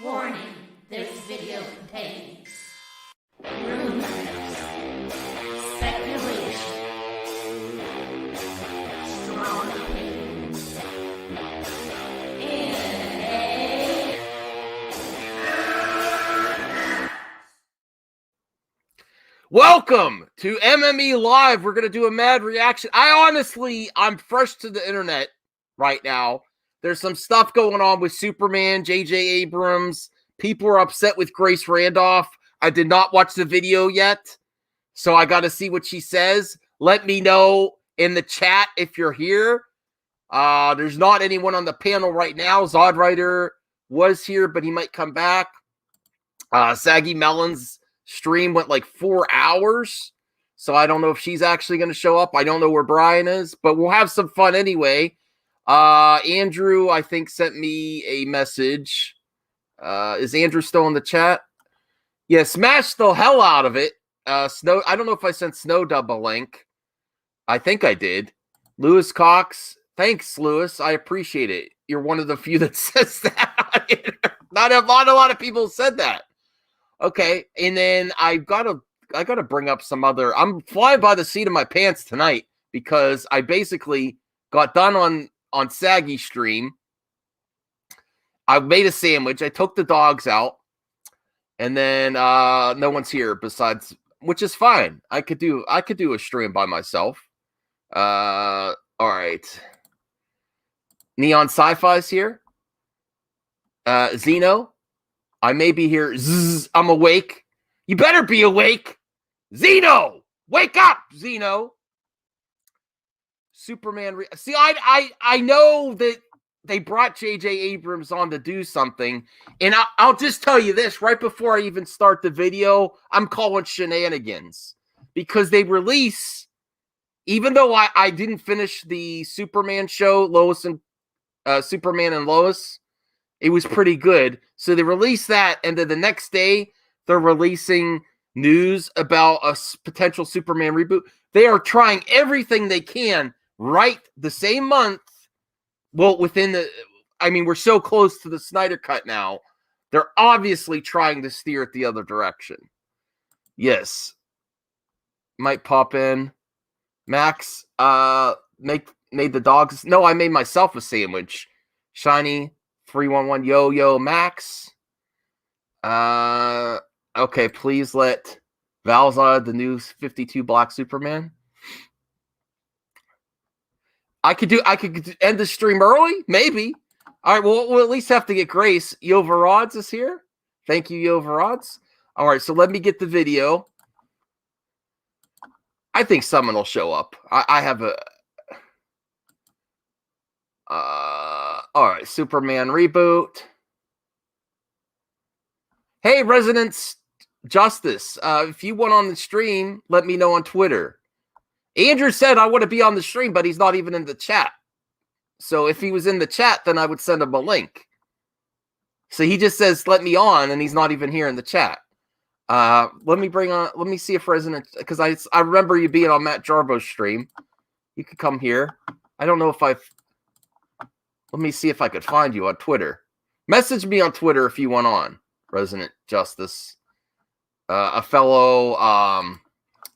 Warning, this video contains rumors, speculation, strong opinions, Welcome to MME Live. We're going to do a mad reaction. I'm fresh to the internet right now. There's some stuff going on with Superman, J.J. Abrams. People are upset with Grace Randolph. I did not watch the video yet, so I got to see what she says. Let me know in the chat if you're here. There's not anyone on the panel right now. Zodwriter was here, but he might come back. Saggy Melon's stream went like 4 hours, so I don't know if she's actually going to show up. I don't know where Brian is, but we'll have some fun anyway. Andrew, I think, sent me a message. Is Andrew still in the chat? Yeah, smash the hell out of it. Snow. I don't know if I sent Snowdub a link. I think I did. Lewis Cox. Thanks, Lewis. I appreciate it. You're one of the few that says that. Not a lot of people said that. Okay, and then I gotta bring up some other. I'm flying by the seat of my pants tonight because I basically got done on Saggy's stream. I made a sandwich. I took the dogs out, and then no one's here besides, which is fine. I could do a stream by myself. All right. Neon Sci-Fi's here. Zeno, I may be here. Zzz, I'm awake. You better be awake. Zeno, wake up, Zeno. Superman. See, I know that they brought J.J. Abrams on to do something, and I'll just tell you this right before I even start the video. I'm calling shenanigans because they release, even though I didn't finish the Superman show, Lois and Superman and Lois, it was pretty good. So they released that, and then the next day they're releasing news about a potential Superman reboot. They are trying everything they can right the same month. Well, we're so close to the Snyder Cut now. They're obviously trying to steer it the other direction. Yes. Might pop in. Max, made the dogs. No, I made myself a sandwich. Shiny 311 yo Max. Okay, please let Valza the new 52 Black Superman. I could end the stream early, maybe. All right, well, we'll at least have to get Grace. Yovarods is here. Thank you, Yovarods. All right, so let me get the video. I think someone will show up. I have a... all right, Superman reboot. Hey, Residence Justice, if you want on the stream, let me know on Twitter. Andrew said I want to be on the stream, but he's not even in the chat. So if he was in the chat, then I would send him a link. So he just says, let me on, and he's not even here in the chat. Let me see if Resident, because I remember you being on Matt Jarbo's stream. You could come here. I don't know if let me see if I could find you on Twitter. Message me on Twitter if you want on, Resident Justice. A fellow,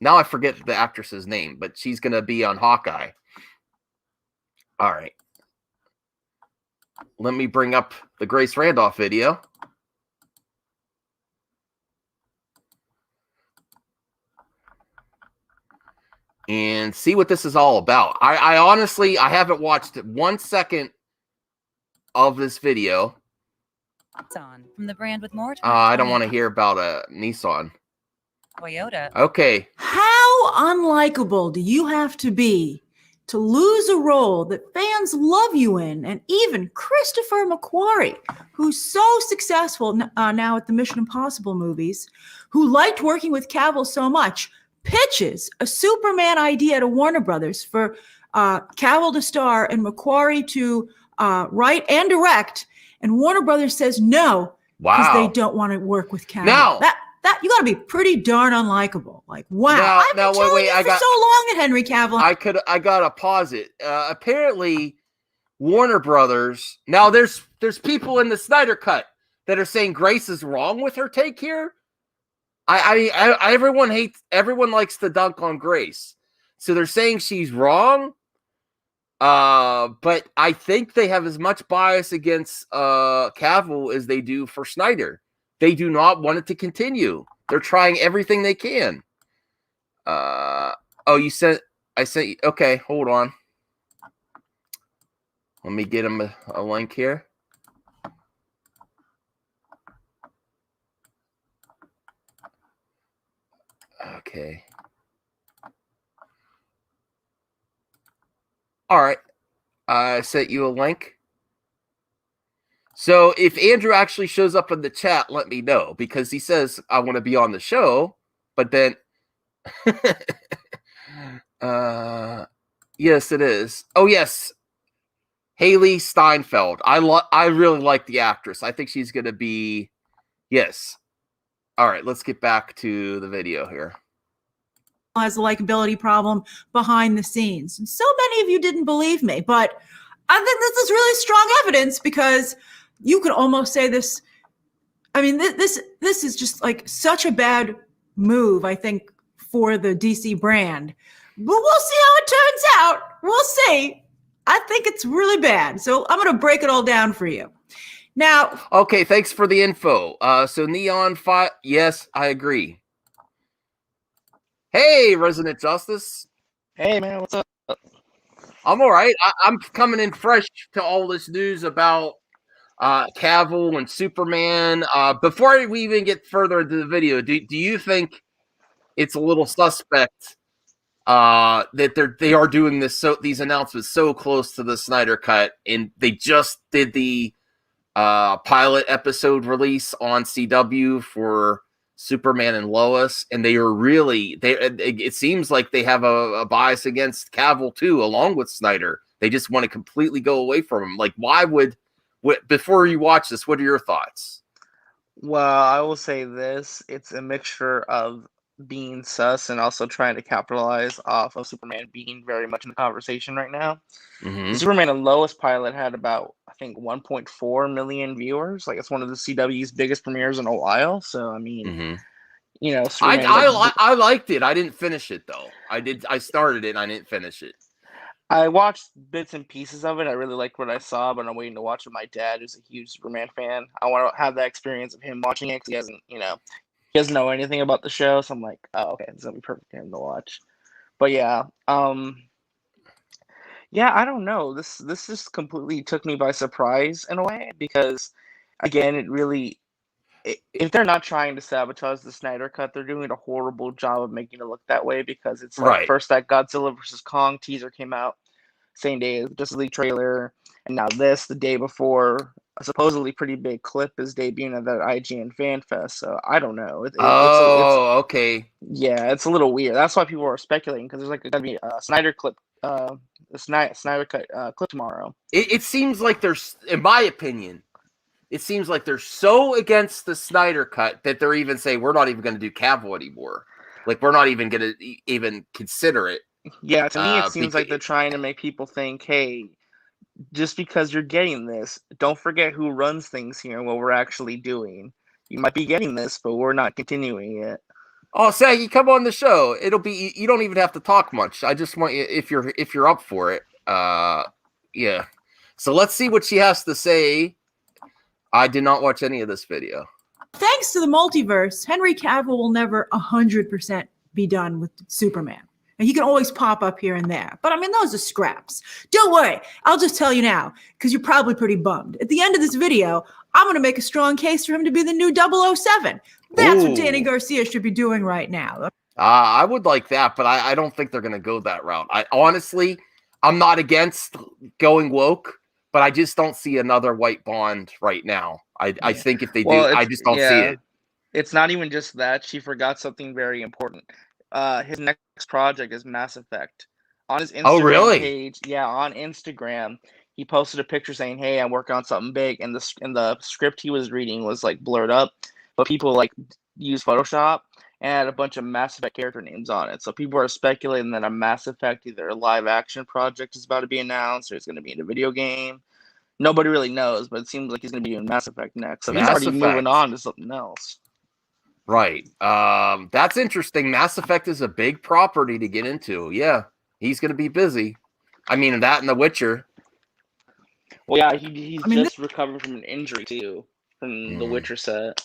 now I forget the actress's name, but she's going to be on Hawkeye. All right. Let me bring up the Grace Randolph video. And see what this is all about. I honestly, I haven't watched 1 second of this video. On from the brand with more. I don't want to hear about a Nissan. Toyota. Okay. How unlikable do you have to be to lose a role that fans love you in? And even Christopher McQuarrie, who's so successful now at the Mission Impossible movies, who liked working with Cavill so much, pitches a Superman idea to Warner Brothers for Cavill to star and McQuarrie to write and direct. And Warner Brothers says no, because they don't want to work with Cavill. Now, that you got to be pretty darn unlikable. Like, wow, I've been telling you for so long that Henry Cavill. I gotta pause it. Apparently, Warner Brothers. Now, there's people in the Snyder Cut that are saying Grace is wrong with her take here. Everyone likes to dunk on Grace. So they're saying she's wrong. But I think they have as much bias against Cavill as they do for Snyder. They do not want it to continue. They're trying everything they can. I sent okay, hold on. Let me get him a link here. Okay. All right. I sent you a link. So if Andrew actually shows up in the chat, let me know, because he says I want to be on the show, but then yes, it is. Oh yes. Haley Steinfeld. I really like the actress. I think she's going to be yes. All right, let's get back to the video here. Has a likability problem behind the scenes. And so many of you didn't believe me, but I think this is really strong evidence, because you could almost say this. I mean, this is just like such a bad move, I think, for the DC brand. But we'll see how it turns out. We'll see. I think it's really bad. So I'm going to break it all down for you. Now. Okay, thanks for the info. So Neon 5. Yes, I agree. Hey, Resident Justice. Hey, man, what's up? I'm all right. I'm coming in fresh to all this news about Cavill and Superman. Before we even get further into the video, do you think it's a little suspect that they are doing these announcements so close to the Snyder Cut, and they just did the pilot episode release on CW for Superman and Lois, and they are really it seems like they have a bias against Cavill too, along with Snyder. They just want to completely go away from him. Like, before you watch this, what are your thoughts? Well, I will say this. It's a mixture of being sus and also trying to capitalize off of Superman being very much in the conversation right now. Mm-hmm. The Superman and Lois pilot had about, I think, 1.4 million viewers. Like, it's one of the CW's biggest premieres in a while. So, I mean, you know, Superman, I liked it. I didn't finish it though. I started it and I didn't finish it. I watched bits and pieces of it. I really liked what I saw, but I'm waiting to watch with my dad, who's a huge Superman fan. I want to have that experience of him watching it, because he doesn't know anything about the show. So I'm like, oh, okay, it's gonna be perfect for him to watch. But yeah, I don't know. This just completely took me by surprise in a way, because again, if they're not trying to sabotage the Snyder Cut, they're doing a horrible job of making it look that way, because it's like Right. First that Godzilla vs. Kong teaser came out same day as the Justice League trailer, and now this the day before a supposedly pretty big clip is debuting at that IGN Fan Fest. So I don't know. Okay. Yeah, it's a little weird. That's why people are speculating, because there's like gonna be a Snyder clip, the Snyder Cut clip tomorrow. It seems like there's, in my opinion, it seems like they're so against the Snyder Cut that they're even saying we're not even going to do Cavill anymore. Like, we're not even going to even consider it. Yeah, to me, it seems like they're trying to make people think, hey, just because you're getting this, don't forget who runs things here and what we're actually doing. You might be getting this, but we're not continuing it. Oh, Saggy, come on the show. It'll be, you don't even have to talk much. I just want you, if you're up for it. Yeah. So let's see what she has to say. I did not watch any of this video. Thanks to the multiverse, Henry Cavill will never 100% be done with Superman. And he can always pop up here and there. But I mean, those are scraps. Don't worry. I'll just tell you now, because you're probably pretty bummed. At the end of this video, I'm going to make a strong case for him to be the new 007. That's what Danny Garcia should be doing right now. I would like that, but I don't think they're going to go that route. Honestly, I'm not against going woke, but I just don't see another white Bond right now. I think if they do, I just don't see it. It's not even just that. She forgot something very important. His next project is Mass Effect. On his Instagram page, on Instagram, he posted a picture saying, "Hey, I'm working on something big," and the script he was reading was like blurred up, but people like use Photoshop and had a bunch of Mass Effect character names on it. So people are speculating that a Mass Effect, either a live action project is about to be announced, or it's going to be in a video game. Nobody really knows, but it seems like he's going to be in Mass Effect next. So he's Mass already Effect. moving on to something else. Right. That's interesting. Mass Effect is a big property to get into. Yeah, he's going to be busy. I mean, that and The Witcher. Well, yeah, he's just recovered from an injury too from the Witcher set.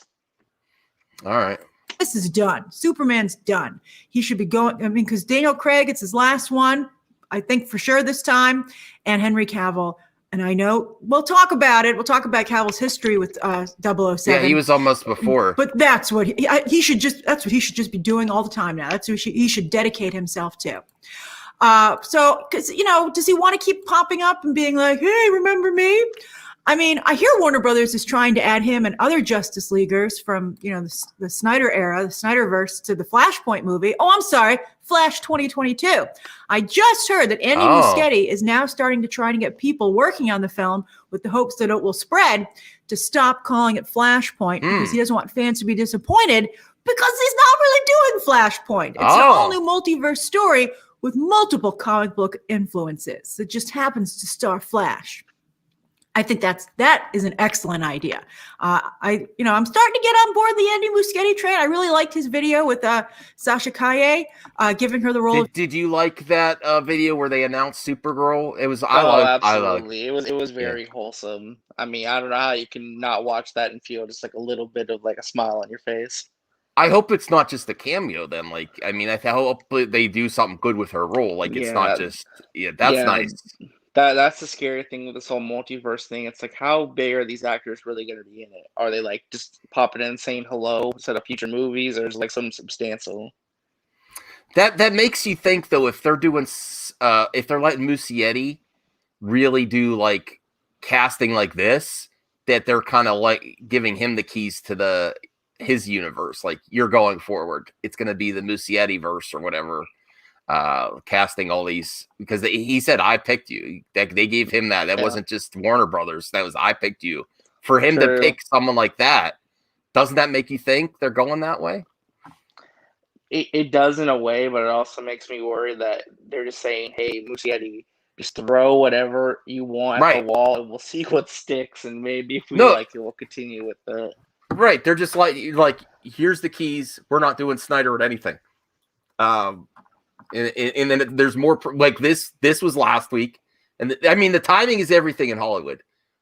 All right. This is done. Superman's done. He should be going. I mean, because Daniel Craig, it's his last one, I think for sure this time, and Henry Cavill. And I know we'll talk about it. We'll talk about Cavill's history with 007. Yeah, he was almost before. But that's what he should just. That's what he should just be doing all the time now. That's what he should dedicate himself to. So, because does he want to keep popping up and being like, "Hey, remember me"? I mean, I hear Warner Brothers is trying to add him and other Justice Leaguers from the Snyder era, the Snyderverse, to the Flashpoint movie. Oh, I'm sorry, Flash 2022. I just heard that Andy Muschietti is now starting to try to get people working on the film with the hopes that it will spread to stop calling it Flashpoint because he doesn't want fans to be disappointed because he's not really doing Flashpoint. It's an all-new multiverse story with multiple comic book influences. It just happens to star Flash. I think that is an excellent idea. I'm starting to get on board the Andy Muschietti train. I really liked his video with Sasha Calle giving her the role. Did you like that video where they announced Supergirl? It was absolutely. It was very wholesome. I mean, I don't know how you can not watch that and feel just like a little bit of like a smile on your face. I hope it's not just a cameo then. Like, I mean, I hope they do something good with her role. Like, it's not just that's nice. That's the scary thing with this whole multiverse thing. It's like, how big are these actors really going to be in it? Are they like just popping in saying hello instead of future movies, or is it like something substantial? That makes you think though, if they're doing if they're letting Muschietti really do like casting like this, that they're kind of like giving him the keys to his universe. Like, you're going forward, it's going to be the Muschietti verse or whatever. Casting all these, because he said, I picked you. They gave him that. That wasn't just Warner Brothers. That was, I picked you. For him to pick someone like that, doesn't that make you think they're going that way? It does in a way, but it also makes me worry that they're just saying, hey, Muschietti, just throw whatever you want at the wall and we'll see what sticks, and maybe if we like it, we'll continue with it. Right. They're just like, here's the keys. We're not doing Snyder at anything. And then there's more like this was last week. And I mean, the timing is everything in Hollywood.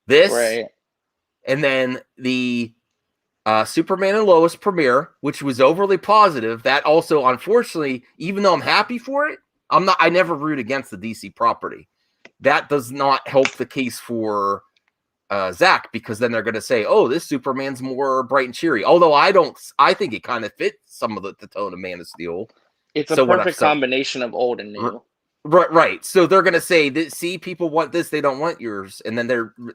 And then the Superman and Lois premiere, which was overly positive. That also, unfortunately, even though I'm happy for it, I never root against the DC property. That does not help the case for Zach, because then they're going to say, oh, this Superman's more bright and cheery. Although I think it kind of fits some of the tone of Man of Steel. It's a perfect combination of old and new. Right. So they're going to say, see, people want this, they don't want yours. And then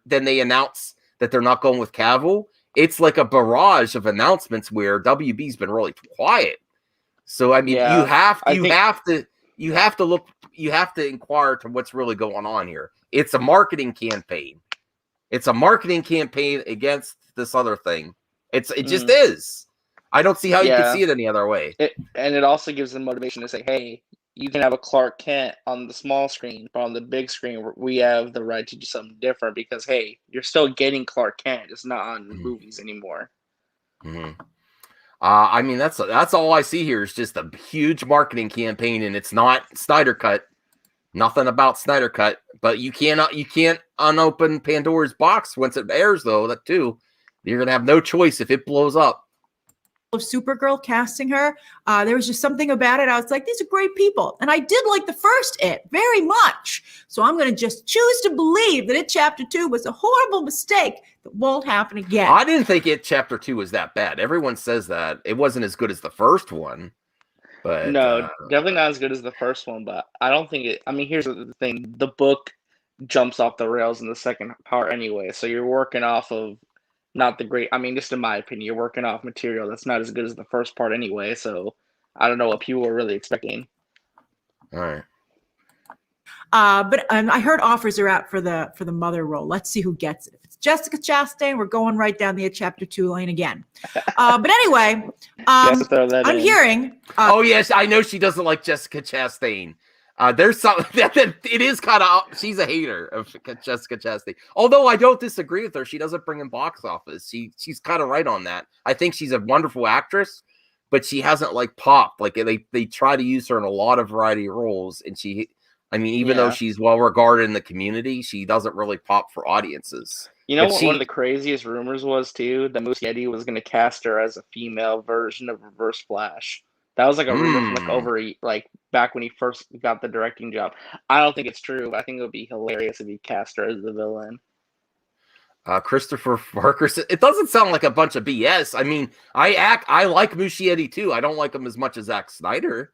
they announce that they're not going with Cavill. It's like a barrage of announcements where WB's been really quiet. So I mean, you have to inquire to what's really going on here. It's a marketing campaign. It's a marketing campaign against this other thing. It just is. I don't see how you can see it any other way. And it also gives them motivation to say, hey, you can have a Clark Kent on the small screen, but on the big screen, we have the right to do something different because, hey, you're still getting Clark Kent. It's not on movies anymore. I mean, that's all I see here is just a huge marketing campaign, and it's not Snyder Cut. Nothing about Snyder Cut, but you can't unopen Pandora's box once it airs, though. That too, you're gonna have no choice if it blows up. Of Supergirl casting her, there was just something about it. I was like, these are great people, and I did like the first It very much. So I'm going to just choose to believe that It Chapter 2 was a horrible mistake that won't happen again. I didn't think It Chapter 2 was that bad. Everyone says that it wasn't as good as the first one, but no, definitely not as good as the first one. But I don't think it. I mean, here's the thing: the book jumps off the rails in the second part anyway. So you're working off of. Not the great. I mean, just in my opinion, you're working off material that's not as good as the first part anyway. So I don't know what people were really expecting. All right. But I heard offers are out for the mother role. Let's see who gets it. If it's Jessica Chastain, we're going right down the Chapter 2 lane again. But anyway, I'm hearing. Oh yes, I know she doesn't like Jessica Chastain. There's something that it is kind of. She's a hater of Jessica Chastain. Although I don't disagree with her, she doesn't bring in box office. She's kind of right on that. I think she's a wonderful actress, but she hasn't like popped. Like they try to use her in a lot of variety of roles, and even though she's well regarded in the community, she doesn't really pop for audiences. You know what one of the craziest rumors was too? That Muschietti was going to cast her as a female version of Reverse Flash. That was like a rumor from like back when he first got the directing job. I don't think it's true, but I think it would be hilarious if he cast her as the villain. Christopher Parker. It doesn't sound like a bunch of BS. I mean, I like Muschietti too. I don't like him as much as Zack Snyder,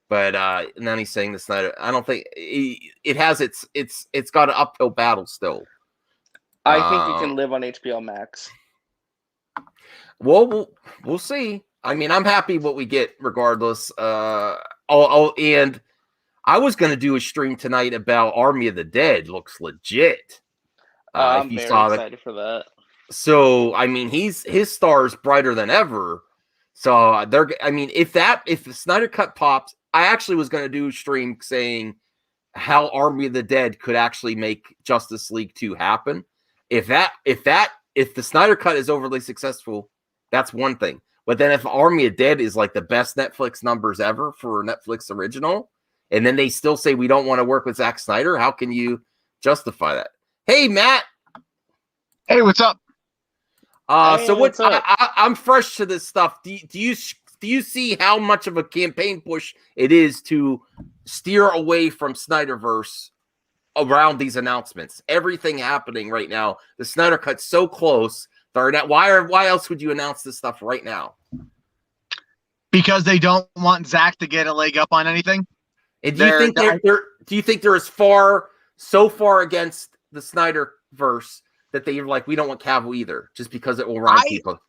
but and then he's saying the Snyder. I don't think it has it's got an uphill battle still. I think it can live on HBO Max. Well, we'll see. I mean, I'm happy what we get regardless. And I was going to do a stream tonight about Army of the Dead. Looks legit. I'm very excited for that. So, I mean, his star is brighter than ever. So, if the Snyder Cut pops, I actually was going to do a stream saying how Army of the Dead could actually make Justice League 2 happen. If the Snyder Cut is overly successful, that's one thing. But then if Army of Dead is like the best Netflix numbers ever for Netflix original, and then they still say we don't want to work with Zack Snyder, how can you justify that? Hey, Matt. Hey, what's up? What's up? I'm fresh to this stuff. Do you see how much of a campaign push it is to steer away from Snyderverse around these announcements? Everything happening right now. The Snyder Cut's so close. Why else would you announce this stuff right now? Because they don't want Zach to get a leg up on anything. And do you think they're so far against the Snyderverse that they're like, we don't want Cavill either, just because it will rhyme people?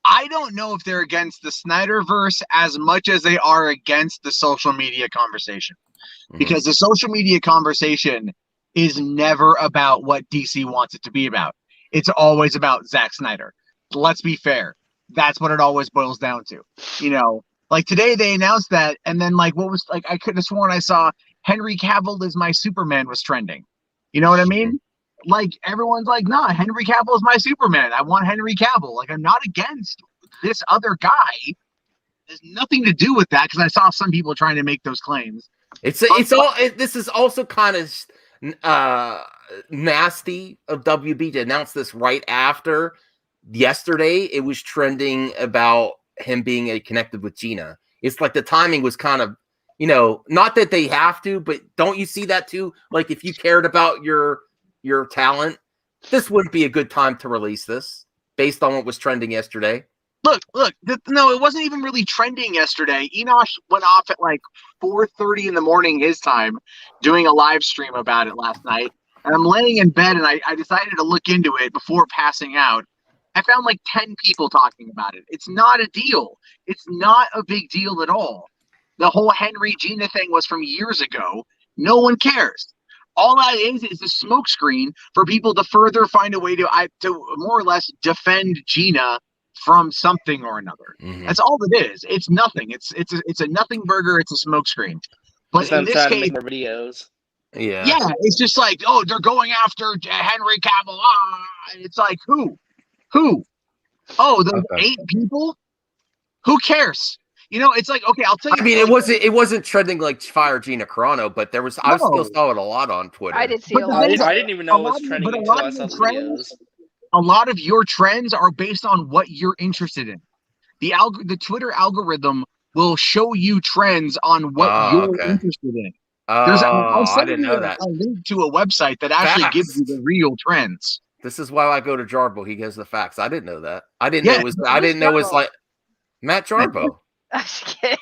I don't know if they're against the Snyderverse as much as they are against the social media conversation. Because the social media conversation is never about what DC wants it to be about. It's always about Zack Snyder. Let's be fair. That's what it always boils down to. You know, like today they announced that, and then I could have sworn I saw Henry Cavill is my Superman was trending. You know what I mean? Like everyone's like, nah, Henry Cavill is my Superman. I want Henry Cavill. Like I'm not against this other guy. There's nothing to do with that because I saw some people trying to make those claims. This is also kind of nasty of WB to announce this right after yesterday. It was trending about him being connected with Gina. It's like the timing was kind of, not that they have to, but don't you see that too? Like if you cared about your talent, this wouldn't be a good time to release this based on what was trending yesterday. Look, no, it wasn't even really trending yesterday. Enosh went off at like 4:30 in the morning his time doing a live stream about it last night. And I'm laying in bed and I decided to look into it before passing out. I found like 10 people talking about it. It's not a deal. It's not a big deal at all. The whole Henry Gina thing was from years ago. No one cares. All that is a smokescreen for people to further find a way to more or less defend Gina from something or another. That's all it is. It's nothing. It's a nothing burger. It's a smokescreen. But in this case, more videos. Yeah, it's just like, oh, they're going after Henry Cavill. It's like who? Oh, those 8 people. Who cares? It's like, okay, I'll tell you. I mean, it wasn't trending like Fire Gina Carano, but there was. I still saw it a lot on Twitter. I did see a lot. I didn't even know it was trending until I saw the videos. A lot of your trends are based on what you're interested in. The Twitter algorithm will show you trends on what you're interested in. I didn't know that. A link to a website that actually gives you the real trends. This is why I go to Jarbo. He gives the facts. I didn't know that. I didn't know it was like Matt Jarbo. I'm just kidding.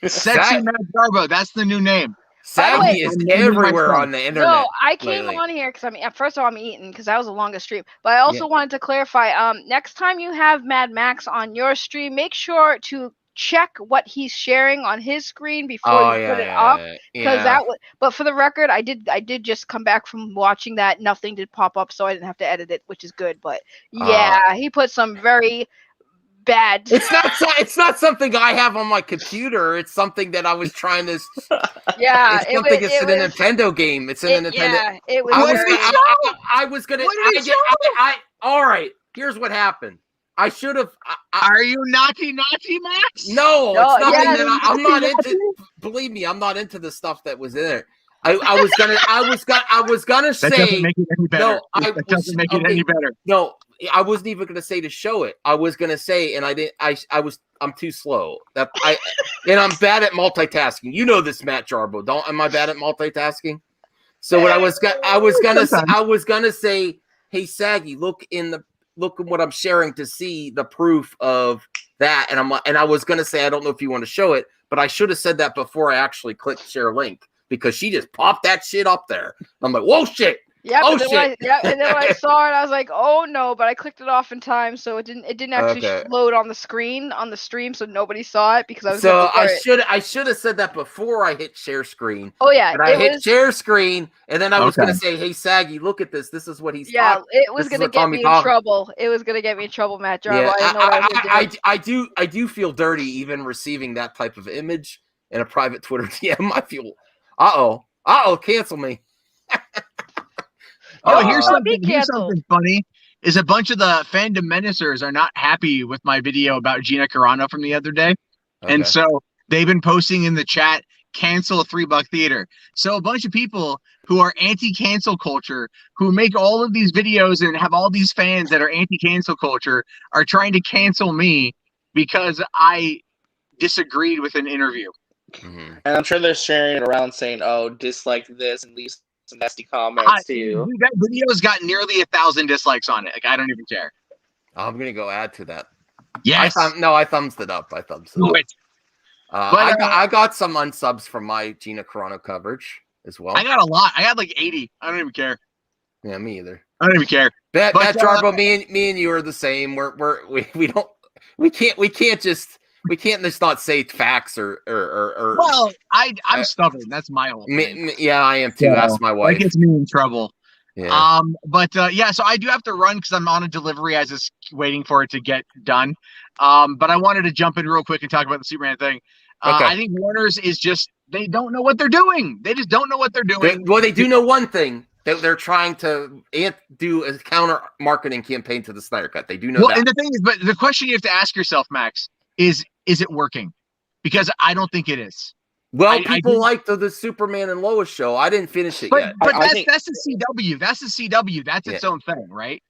Sexy Matt Jarbo. That's the new name. Saggy is everywhere on the internet. No, I came on here because first of all, I'm eating because that was the longest stream. But I also wanted to clarify. Next time you have Mad Max on your stream, make sure to check what he's sharing on his screen before you put it up. Because that was. But for the record, I did just come back from watching that. Nothing did pop up, so I didn't have to edit it, which is good. But he put some very, bad. It's not something I have on my computer. It's something that I was trying to. Yeah, It's something. It's in a Nintendo game. It's in a Nintendo. Yeah, it was. I was gonna. What did he show? All right. Here's what happened. I should have. Are you naughty, Max? No, No, it's nothing yeah, that I'm not into. Believe me, I'm not into the stuff that was in there. I was gonna say. That doesn't make it any better. No, that doesn't make it any better. No, I wasn't even gonna say to show it. I was gonna say, and I didn't. I'm too slow. And I'm bad at multitasking. You know this, Matt Jarbo. Am I bad at multitasking? So what I was gonna say, hey Saggy, look at what I'm sharing to see the proof of that. And I was gonna say, I don't know if you want to show it, but I should have said that before I actually clicked share link, because she just popped that shit up there. I'm like, whoa, shit. Yeah, oh, and then when I saw it, I was like, "Oh no!" But I clicked it off in time, so it didn't actually load on the screen on the stream, so nobody saw it because I was. So I should have said that before I hit share screen. Oh yeah, and I hit share screen, and then I was gonna say, "Hey Saggy, look at this. This is what he's." Yeah, it was gonna get me in trouble. It was gonna get me in trouble, Matt Jarbo. Yeah, I didn't know what I was gonna do. I do feel dirty even receiving that type of image in a private Twitter DM. I feel, cancel me. Here's something funny. Is a bunch of the fandom menacers are not happy with my video about Gina Carano from the other day. Okay. And so they've been posting in the chat, cancel $3 theater. So a bunch of people who are anti-cancel culture, who make all of these videos and have all these fans that are anti-cancel culture, are trying to cancel me because I disagreed with an interview. Mm-hmm. And I'm sure they're sharing it around saying, "Oh, dislike this," and leave some nasty comments too. Dude, that video's got nearly 1,000 dislikes on it. Like, I don't even care. I'm gonna go add to that. Yes. I thumbs it up. I got some unsubs from my Gina Carano coverage as well. I got a lot. I got like 80. I don't even care. Yeah, me either. I don't even care. Matt Jarbo, me and you are the same. We can't just not say facts or. Well, I'm stubborn. That's my whole thing. Yeah, I am too. So, ask my wife. That gets me in trouble. Yeah. So I do have to run because I'm on a delivery. I was just waiting for it to get done. But I wanted to jump in real quick and talk about the Superman thing. Okay. I think Warner's is just, they don't know what they're doing. They just don't know what they're doing. They do know one thing. They're trying to do a counter marketing campaign to the Snyder Cut. They do know that. Well, and the thing is, but the question you have to ask yourself, Max, is it working? Because I don't think it is. Well, people liked the Superman and Lois show. I didn't finish it yet. But that's the CW. That's the CW. That's its own thing, right?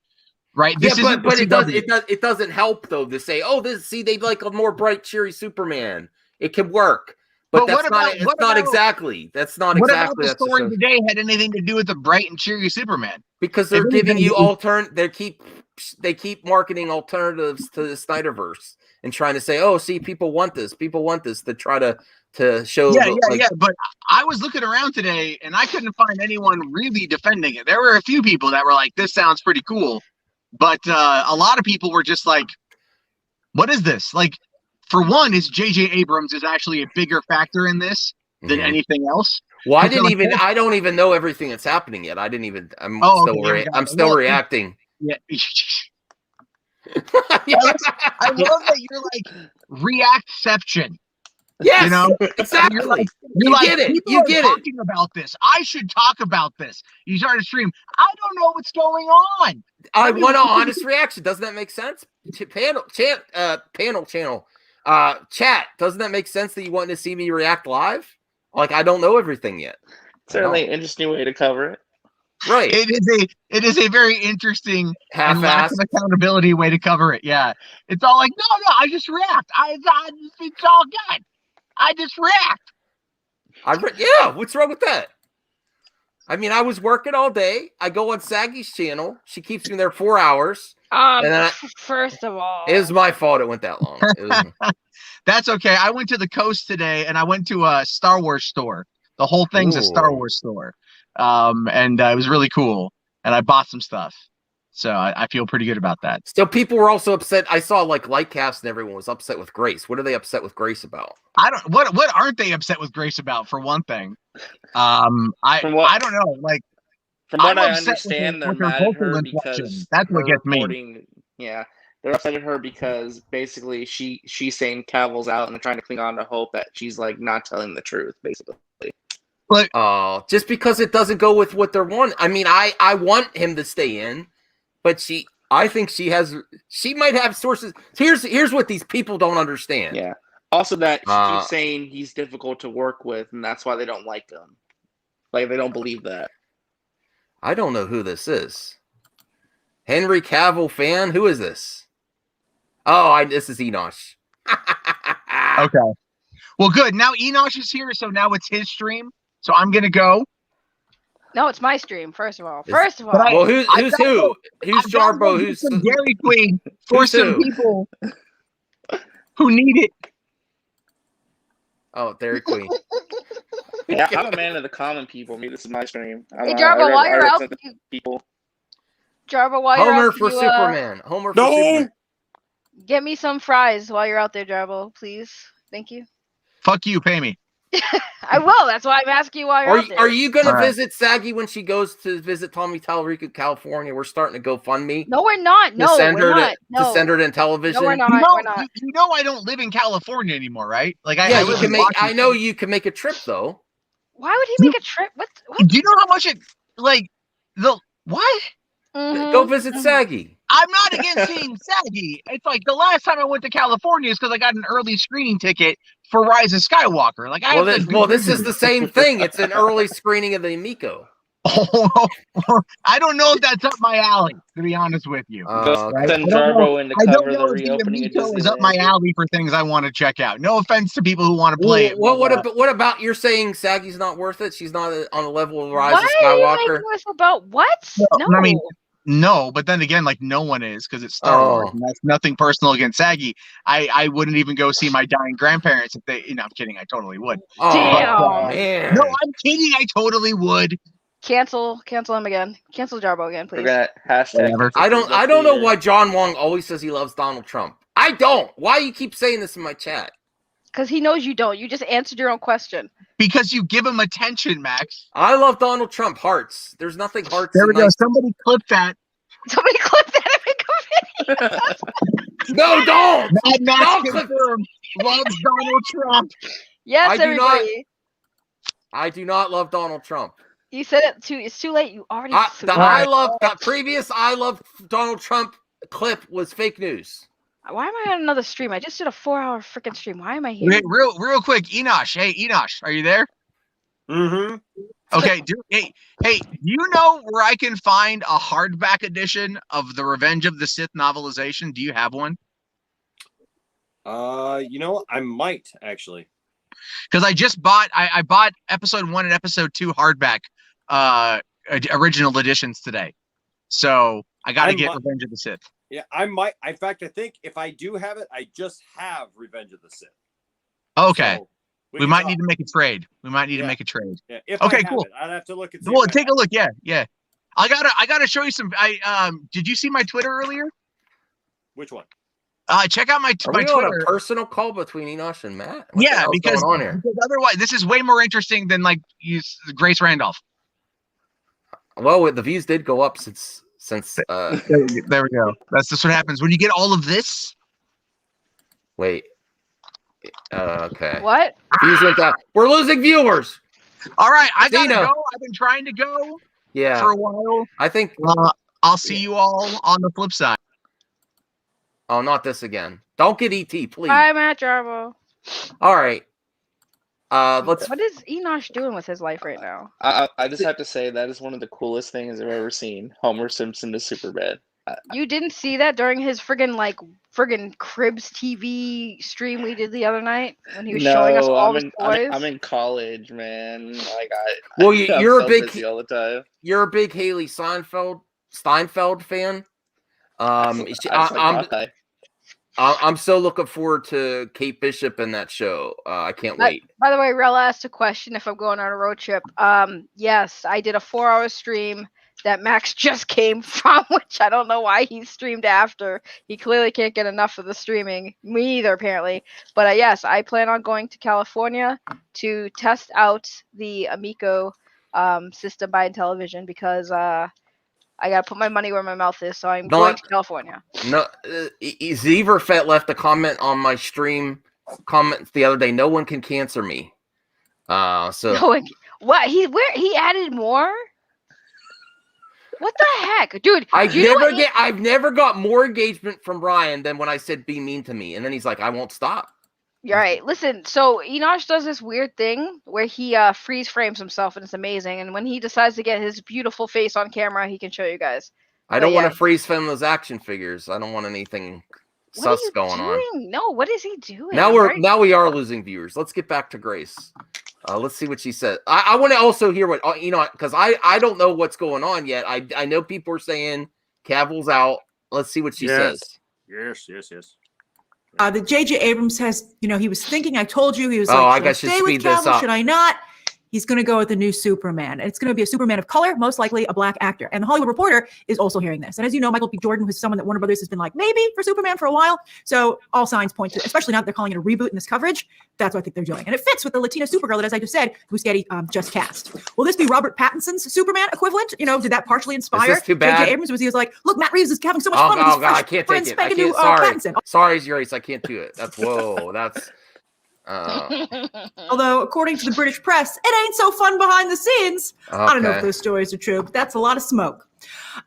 Right. This but it doesn't help though to say, they like a more bright, cheery Superman. It can work. But that's not exactly the story today had anything to do with the bright and cheery Superman? Because they're giving you they keep marketing alternatives to the Snyderverse and trying to say, people want this to try to show. But I was looking around today and I couldn't find anyone really defending it. There were a few people that were like, this sounds pretty cool. But a lot of people were just like, what is this? Like, for one, is J.J. Abrams is actually a bigger factor in this than anything else. Well, I don't even know everything that's happening yet. I'm still reacting. Yeah. I love that you're like reactception. Yes, you know exactly. You get it. You get it. Talking about this, I should talk about this. You start to stream. I don't know what's going on. I want an honest reaction. Doesn't that make sense? Panel channel. Chat. Doesn't that make sense that you want to see me react live? Like, I don't know everything yet. Certainly an interesting way to cover it. Right. It is a very interesting and lack of accountability way to cover it. Yeah. It's all like, no, I just react. It's all good. I just react. Yeah, what's wrong with that? I mean, I was working all day. I go on Saggy's channel. She keeps me there 4 hours. First of all, it was my fault it went that long. That's okay. I went to the coast today and I went to a Star Wars store. The whole thing's a Star Wars store. And it was really cool. And I bought some stuff. So I feel pretty good about that. So people were also upset. I saw like Lightcast and everyone was upset with Grace. What are they upset with Grace about? What aren't they upset with Grace about, for one thing? I don't know. Like, from what I understand, they're mad at her because that's what gets me. Yeah, They're upset at her because basically she's saying Cavill's out and they're trying to cling on to hope that she's like not telling the truth, basically. Oh, just because it doesn't go with what they're wanting. I mean, I want him to stay in, but I think she might have sources. Here's what these people don't understand. Yeah. Also, that she keeps saying he's difficult to work with, and that's why they don't like him. Like they don't believe that. I don't know who this is. Henry Cavill fan? Who is this? Oh, this is Enosh. Okay. Well, good. Now Enosh is here, so now it's his stream. So I'm gonna go. No, it's my stream. First of all. Well, who's who? Who's Jarbo? Who's some Dairy Queen for some people who need it? Oh, Dairy Queen. Yeah, I'm a man of the common people. Maybe this is my stream. Hey, Jarbo, while you're out, people. Jarbo, while you're Homer out, for Superman. Homer for Superman. Get me some fries while you're out there, Jarbo, please. Thank you. Fuck you, pay me. I will. That's why I'm asking you while you're out there. Are you going to visit Saggy when she goes to visit Tommy Tallarico, California? We're starting to GoFundMe. No, we're not. No, we're not. No. To send her to television. No, we're not. We're not. You know I don't live in California anymore, right? Like you can make. I know you can make a trip though. Why would he make a trip? What? Do you know how much it like the what? Mm-hmm. Go visit Saggy. I'm not against seeing Saggy. It's like the last time I went to California is because I got an early screening ticket for Rise of Skywalker. Like, this is the same thing. It's an early screening of the Miko. Oh, I don't know if that's up my alley, to be honest with you. Send Jarbo in to cover the reopening of Miko is up my alley for things I want to check out. No offense to people who want to play it. Well, what about you're saying Saggy's not worth it? She's not on the level of Rise of Skywalker. Why are you making this about what? No. I mean, no, but then again, like no one is because it's Star Wars, and that's nothing personal against Saggy. I wouldn't even go see my dying grandparents if they. I'm kidding. I totally would. Oh damn, man! No, I'm kidding. I totally would. Cancel him again. Cancel Jarbo again, please. Hashtag. I don't know why John Wong always says he loves Donald Trump. I don't. Why you keep saying this in my chat? Because he knows you don't. You just answered your own question. Because you give him attention, Max. I love Donald Trump. Hearts. There's nothing hearts. There we go. Somebody clip that. Somebody clip that and make a video. No, don't. Max confirmed. Loves Donald Trump. Yes, everybody. I do not love Donald Trump. You said it too. It's too late. You already. That previous I love Donald Trump clip was fake news. Why am I on another stream? I just did a 4-hour freaking stream. Why am I here? Wait, real quick, Enosh. Hey, Enosh, are you there? Mm-hmm. Okay, hey, you know where I can find a hardback edition of the Revenge of the Sith novelization? Do you have one? You know, I might actually. Because I just bought I bought episode 1 and episode 2 hardback original editions today. So I gotta get Revenge of the Sith. Yeah, I might. In fact, I think if I do have it, I just have Revenge of the Sith. Okay. So we might need to make a trade. We might need to make a trade. Yeah, if okay, I have cool. It, I'd have to look and see. Well, take a look. Yeah. I gotta show you some. Did you see my Twitter earlier? Which one? Check out my Are we Twitter. On a personal call between Enosh and Matt? Yeah, because otherwise this is way more interesting than like Grace Randolph. Well, the views did go up since. There we go. That's just what happens when you get all of this. Wait. Okay. What? Views went down. We're losing viewers. All right, I gotta go. I've been trying to go. Yeah. For a while. I think. I'll see you all on the flip side. Oh, not this again. Don't get ET, please. Bye, Matt Jarbo. All right. What is Enosh doing with his life right now? I just have to say that is one of the coolest things I've ever seen. Homer Simpson to Superbad. You didn't see that during his friggin' Cribs TV stream we did the other night when he was showing us all his toys? I'm in college, man. Well, you're a big busy all the time. You're a big Haley Steinfeld fan. I'm so looking forward to Kate Bishop in that show. I can't wait. By the way, Rel asked a question if I'm going on a road trip. Yes, I did a 4-hour stream that Max just came from, which I don't know why he streamed after. He clearly can't get enough of the streaming. Me either, apparently. But yes, I plan on going to California to test out the Amico system by Intellivision because I gotta put my money where my mouth is, so I'm No, going to California. No, Zeverfet left a comment on my stream comments the other day. No one can cancel me. So No, what he added more? What the heck, dude? I've never got more engagement from Brian than when I said be mean to me, and then he's like, I won't stop. You're right. Listen, so Enosh does this weird thing where he freeze frames himself, and it's amazing. And when he decides to get his beautiful face on camera, he can show you guys. I don't want to freeze frame those action figures. I don't want anything sus going on. No, what is he doing? Now we are losing viewers. Let's get back to Grace. Let's see what she said. I want to also hear what because I don't know what's going on yet. I know people are saying Cavill's out. Let's see what she says. Yes. The J.J. Abrams has, he was thinking. I told you he was I should I stay with Cavill? Should I not? He's going to go with the new Superman. It's going to be a Superman of color, most likely a black actor. And the Hollywood Reporter is also hearing this. And as you know, Michael B. Jordan was someone that Warner Brothers has been like, maybe for Superman for a while. So all signs point to, especially now that they're calling it a reboot in this coverage, that's what I think they're doing. And it fits with the Latina Supergirl that, as I just said, Muschietti just cast. Will this be Robert Pattinson's Superman equivalent? Did that partially inspire J.J. Abrams? He was like, look, Matt Reeves is having so much fun with his fresh, I can't brand take spanking it. new Pattinson. Sorry, Grace, I can't do it. That's that's... Although, according to the British press, it ain't so fun behind the scenes. Okay. I don't know if those stories are true, but that's a lot of smoke.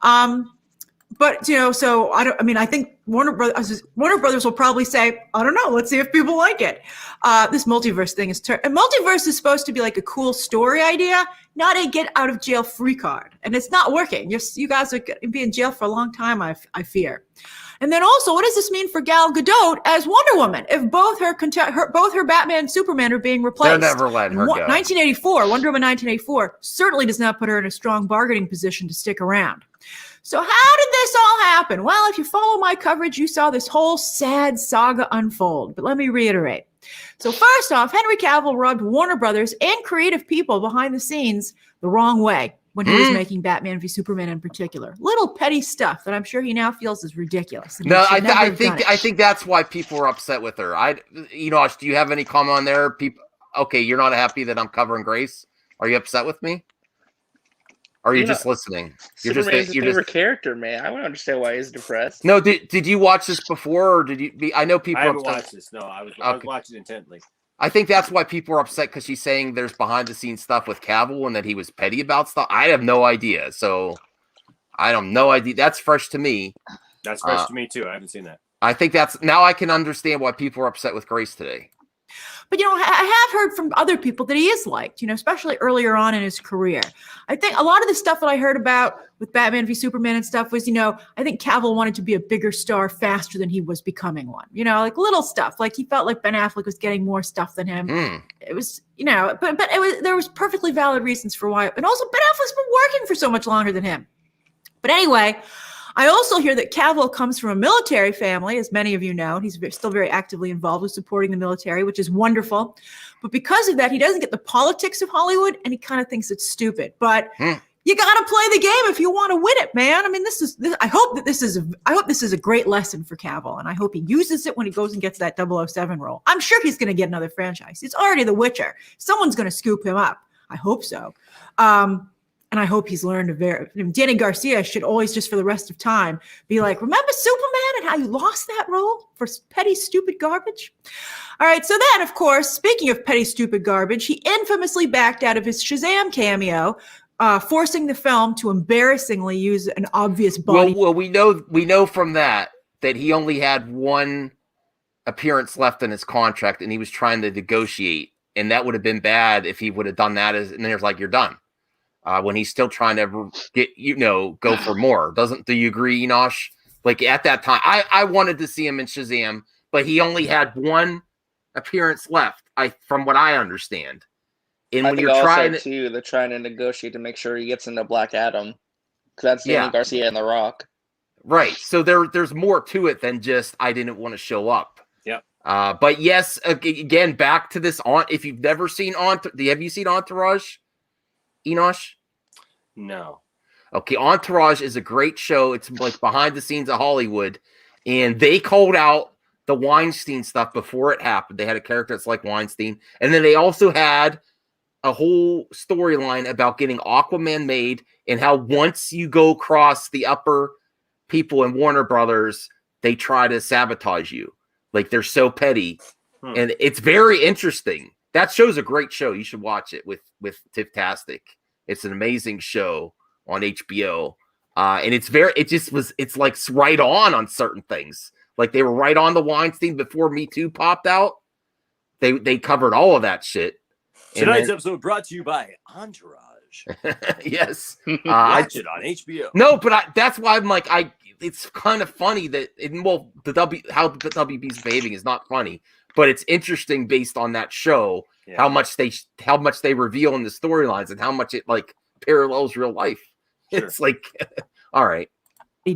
But so I think Warner Brothers will probably say, I don't know, let's see if people like it. This multiverse thing is multiverse is supposed to be like a cool story idea, not a get out of jail free card, and it's not working. You guys are going to be in jail for a long time, I fear. And then also, what does this mean for Gal Gadot as Wonder Woman if both her Batman and Superman are being replaced? They're never letting her go. 1984, Wonder Woman 1984 certainly does not put her in a strong bargaining position to stick around. So how did this all happen? Well, if you follow my coverage, you saw this whole sad saga unfold. But let me reiterate. So first off, Henry Cavill rubbed Warner Brothers and creative people behind the scenes the wrong way when he was making Batman v Superman in particular. Little petty stuff that I'm sure he now feels is ridiculous. No, I think that's why people are upset with her. Do you have any comment on there? Okay, you're not happy that I'm covering Grace. Are you upset with me? Or are you just listening? Superman's his favorite character, man. I want to understand why he's depressed. No, did you watch this before, or did you? I know people. I haven't watched this. No, I was watching intently. I think that's why people are upset because she's saying there's behind the scenes stuff with Cavill and that he was petty about stuff. I have no idea. So I have no idea. That's fresh to me. That's fresh to me too. I haven't seen that. I think now I can understand why people are upset with Grace today. But, I have heard from other people that he is liked, especially earlier on in his career. I think a lot of the stuff that I heard about with Batman v Superman and stuff was, I think Cavill wanted to be a bigger star faster than he was becoming one, like little stuff. Like he felt like Ben Affleck was getting more stuff than him. It was, but there was perfectly valid reasons for why. And also Ben Affleck's been working for so much longer than him. But anyway, I also hear that Cavill comes from a military family, as many of you know. He's still very actively involved with supporting the military, which is wonderful. But because of that, he doesn't get the politics of Hollywood, and he kind of thinks it's stupid. But you got to play the game if you want to win it, man. I mean, I hope this is a great lesson for Cavill, and I hope he uses it when he goes and gets that 007 role. I'm sure he's going to get another franchise. It's already The Witcher. Someone's going to scoop him up. I hope so. And I hope he's learned Danny Garcia should always, just for the rest of time, be like, remember Superman and how you lost that role for petty, stupid garbage? All right. So then, of course, speaking of petty, stupid garbage, he infamously backed out of his Shazam cameo, forcing the film to embarrassingly use an obvious body. Well, we know from that he only had one appearance left in his contract, and he was trying to negotiate, and that would have been bad if he would have done that. And then it's like, you're done. When he's still trying to get, go for more. Do you agree, Enosh? Like at that time, I wanted to see him in Shazam, but he only had one appearance left, from what I understand. And when you're trying they're trying to negotiate to make sure he gets into Black Adam. Because that's Danny Garcia and The Rock. Right. So there's more to it than just I didn't want to show up. Yep. But yes, again, back to this if you've never seen have you seen Entourage? Enosh? No. Okay, Entourage is a great show. It's like behind the scenes of Hollywood, and they called out the Weinstein stuff before it happened. They had a character that's like Weinstein, and then they also had a whole storyline about getting Aquaman made and how once you go across the upper people in Warner Brothers, they try to sabotage you. Like they're so petty. And it's very interesting. That show's a great show. You should watch it with Tiftastic. It's an amazing show on HBO. And it's like right on certain things. Like they were right on the Weinstein before Me Too popped out. They covered all of that shit. Tonight's episode brought to you by Entourage. Yes. Watch it on HBO. No, but that's why I'm like, it's kind of funny that how the WB's behaving is not funny, but it's interesting based on that show, how much they reveal in the storylines and how much it like parallels real life. Sure. It's like, all right.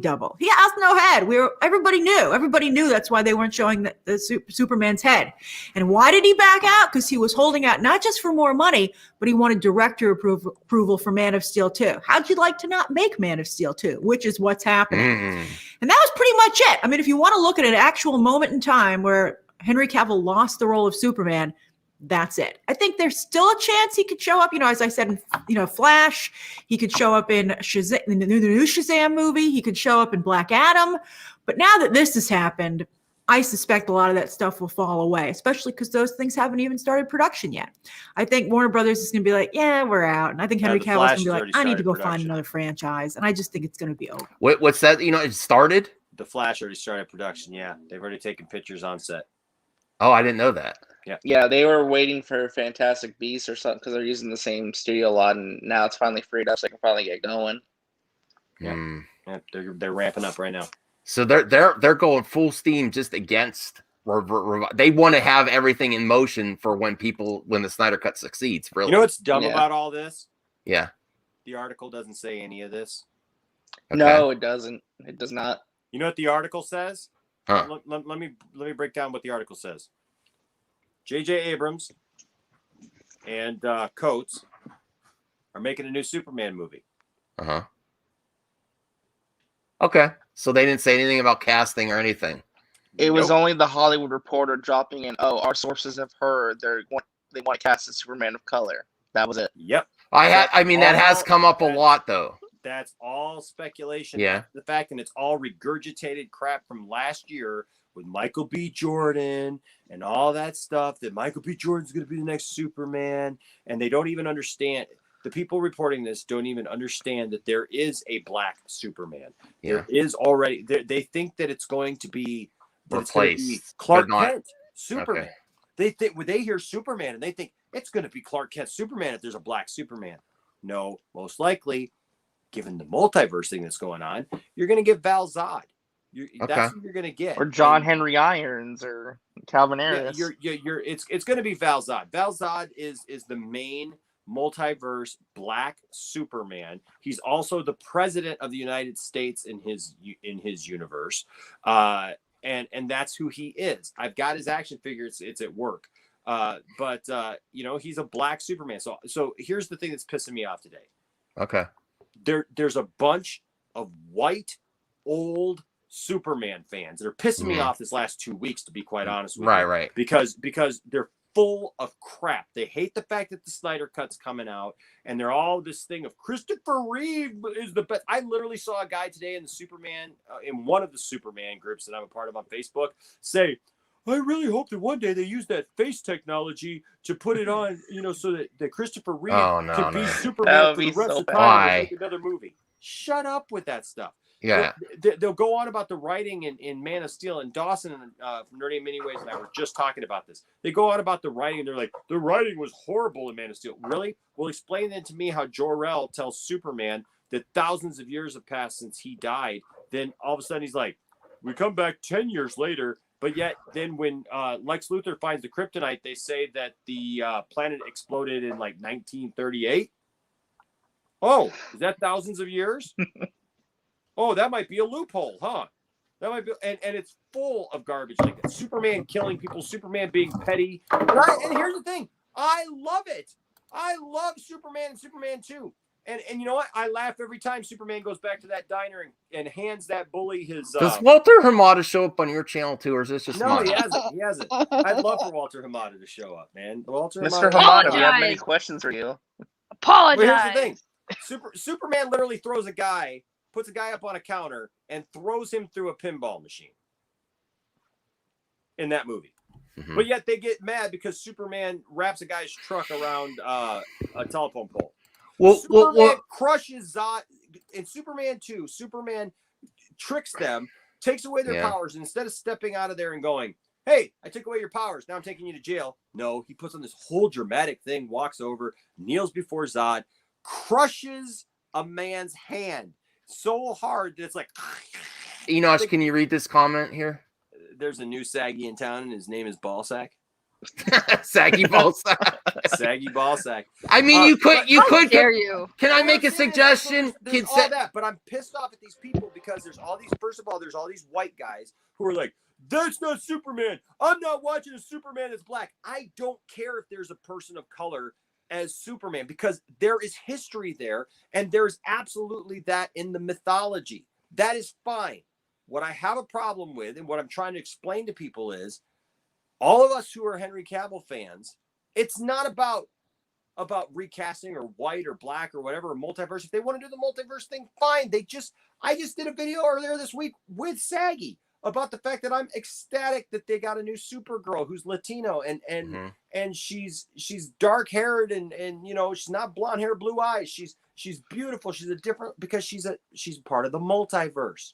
Double. He has no head. Everybody knew that's why they weren't showing the Superman's head. And why did he back out? Because he was holding out not just for more money, but he wanted director approval for Man of Steel 2. How'd you like to not make Man of Steel 2? Which is what's happening. And that was pretty much it. I mean, if you want to look at an actual moment in time where Henry Cavill lost the role of Superman, that's it. I think there's still a chance he could show up, as I said, in, Flash. He could show up in Shazam, in the new Shazam movie. He could show up in Black Adam. But now that this has happened, I suspect a lot of that stuff will fall away, especially because those things haven't even started production yet. I think Warner Brothers is going to be like, yeah, we're out. And I think Henry Cavill's going to be like, I need to go find another franchise. And I just think it's going to be over. What's that? It started? The Flash already started production, yeah. They've already taken pictures on set. Oh, I didn't know that. Yeah, they were waiting for Fantastic Beasts or something because they're using the same studio a lot, and now it's finally freed up, so they can finally get going. Yeah, they're ramping up right now. So they're going full steam just against. They want to have everything in motion for when the Snyder Cut succeeds. Really, you know what's dumb about all this? Yeah, the article doesn't say any of this. Okay. No, it doesn't. It does not. You know what the article says? Huh. Let me break down what the article says. J.J. Abrams and Coates are making a new Superman movie. Uh-huh. Okay. So they didn't say anything about casting or anything. It was only the Hollywood Reporter dropping in, our sources have heard they want to cast a Superman of color. That was it. Yep. That has come up a lot, though. That's all speculation. Yeah. The fact that it's all regurgitated crap from last year with Michael B. Jordan and all that stuff, that Michael B. Jordan's going to be the next Superman. And they don't even understand. The people reporting this don't even understand that there is a black Superman. Yeah. There is already. They think that it's going to be replaced. Clark Kent Superman. Okay. They think when they hear Superman and they think it's going to be Clark Kent Superman if there's a black Superman. No, most likely, given the multiverse thing that's going on, you're going to get Val Zod. That's what you're going to get. Or John Henry Irons or Calvin Harris. It's going to be Val Zod. Val Zod is the main multiverse black Superman. He's also the president of the United States in his universe. And that's who he is. I've got his action figure. It's at work. But he's a black Superman. So here's the thing that's pissing me off today. Okay. There's a bunch of white old Superman fans that are pissing me off this last 2 weeks, to be quite honest with you. Right. Because they're full of crap. They hate the fact that the Snyder Cut's coming out, and they're all this thing of Christopher Reeve is the best. I literally saw a guy today in the Superman, in one of the Superman groups that I'm a part of on Facebook, say, I really hope that one day they use that face technology to put it on, so that Christopher Reeve can be Superman for the rest of the time and make another movie. Shut up with that stuff. Yeah. They'll go on about the writing in Man of Steel, and Dawson from Nerdy in Many Ways and I were just talking about this. They go on about the writing, and they're like, the writing was horrible in Man of Steel. Really? Well, explain then to me how Jor-El tells Superman that thousands of years have passed since he died. Then all of a sudden he's like, we come back 10 years later, but yet then when Lex Luthor finds the kryptonite, they say that the planet exploded in like 1938. Oh, is that thousands of years? Oh, that might be a loophole, huh? That might be, and it's full of garbage, like Superman killing people, Superman being petty. And here's the thing, I love it. I love Superman and Superman 2. And you know what? I laugh every time Superman goes back to that diner and hands that bully his. Does Walter Hamada show up on your channel too, or is this just No, mine? he hasn't. He hasn't. I'd love for Walter Hamada to show up, man. Walter Mr. Hamada. Hamada, we have many Apologize. questions for you. Well, here's the Apologize. thing. Superman literally throws a guy, puts a guy up on a counter, and throws him through a pinball machine in that movie. Mhm. But yet they get mad because Superman wraps a guy's truck around a telephone pole. Superman crushes Zod. In Superman 2, Superman tricks them, takes away their powers, and instead of stepping out of there and going, hey, I took away your powers, now I'm taking you to jail. No, he puts on this whole dramatic thing, walks over, kneels before Zod, crushes a man's hand so hard that it's like... Enosh, can you read this comment here? There's a new Saggy in town, and his name is Ballsack. Saggy Ballsack. Saggy Ballsack. I mean, you could. How dare you? Can I make a suggestion? There's all that, but I'm pissed off at these people because there's all these. First of all, there's all these white guys who are like, "That's not Superman. I'm not watching a Superman that's black." I don't care if there's a person of color as Superman because there is history there, and there's absolutely that in the mythology. That is fine. What I have a problem with, and what I'm trying to explain to people is, all of us who are Henry Cavill fans, it's not about recasting or white or black or whatever, or multiverse. If they want to do the multiverse thing, fine. I just did a video earlier this week with Saggy about the fact that I'm ecstatic that they got a new Supergirl who's Latino and she's dark haired and you know, she's not blonde hair, blue eyes. She's beautiful. She's a different because she's part of the multiverse.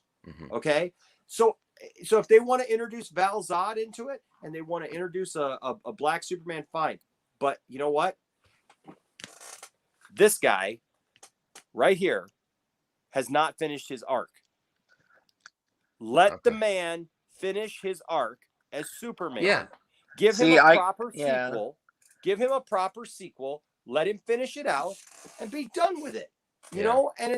Okay. So if they want to introduce Val Zod into it and they want to introduce a black Superman, fine. But you know what? This guy right here has not finished his arc. Let the man finish his arc as Superman. Yeah. Give him a proper sequel. Give him a proper sequel. Let him finish it out and be done with it. You know, and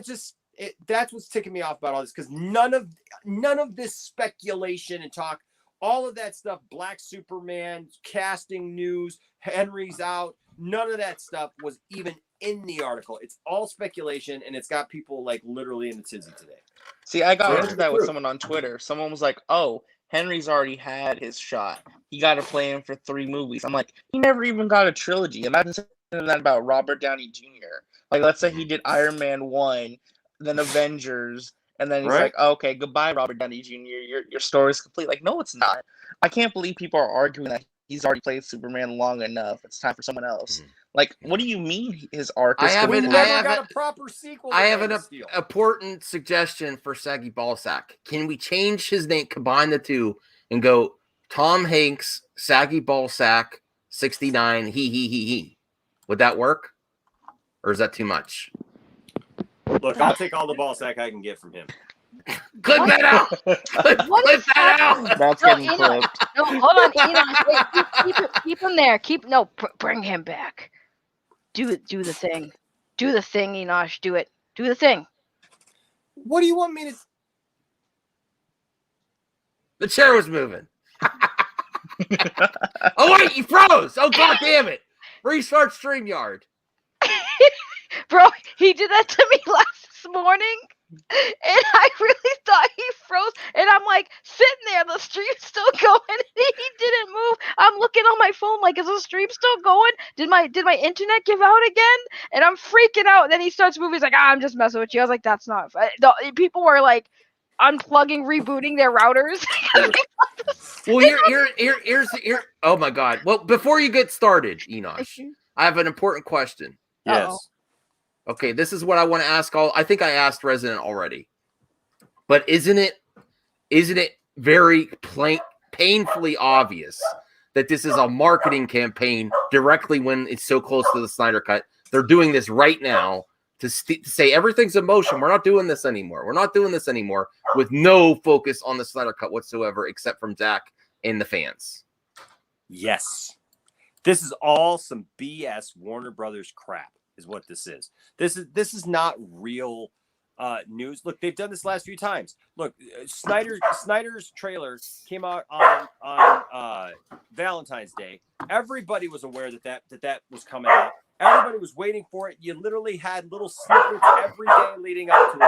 that's what's ticking me off about all this, because none of this speculation and talk, all of that stuff, Black Superman, casting news, Henry's out, none of that stuff was even in the article. It's all speculation, and it's got people like literally in the tizzy today. See, I got into that with someone on Twitter. Someone was like, oh, Henry's already had his shot. He got to play him for 3 movies. I'm like, he never even got a trilogy. Imagine saying that about Robert Downey Jr. Like, let's say he did Iron Man 1, then Avengers, and then he's like, oh, okay, goodbye, Robert Downey Jr. Your story is complete. Like, no, it's not. I can't believe people are arguing that he's already played Superman long enough. It's time for someone else. Like, what do you mean his arc is complete? I have a proper sequel. I have an important suggestion for Saggy Ballsack. Can we change his name, combine the two, and go Tom Hanks, Saggy Ballsack, 69, he. Would that work? Or is that too much? Look, I'll take all the Ballsack I can get from him. Clip that out! Clip that out! That's getting clipped. No, hold on, Enoch. Wait, keep him there. Bring him back. Do the thing. Do the thing, Enosh. Do it. Do the thing. What do you want me to? The chair was moving. Oh wait, you froze! Oh god damn it! Restart StreamYard. Bro, he did that to me last morning, and I really thought he froze. And I'm like sitting there, the stream's still going, and he didn't move. I'm looking on my phone, like, is the stream still going? Did my internet give out again? And I'm freaking out. And then he starts moving. He's like, I'm just messing with you. I was like, that's not. People were like unplugging, rebooting their routers. Well, here's oh my god. Well, before you get started, Enosh, I have an important question. Yes. Uh-oh. Okay, this is what I want to ask I think I asked Resident already. But isn't it very painfully obvious that this is a marketing campaign directly when it's so close to the Snyder Cut? They're doing this right now to say everything's in motion. We're not doing this anymore. We're not doing this anymore, with no focus on the Snyder Cut whatsoever, except from Zach and the fans. Yes. This is all some BS Warner Brothers crap is what this is. This is not real news. Look, they've done this last few times. Look, Snyder's trailer came out on Valentine's Day. Everybody was aware that was coming out. Everybody was waiting for it. You literally had little snippets every day leading up to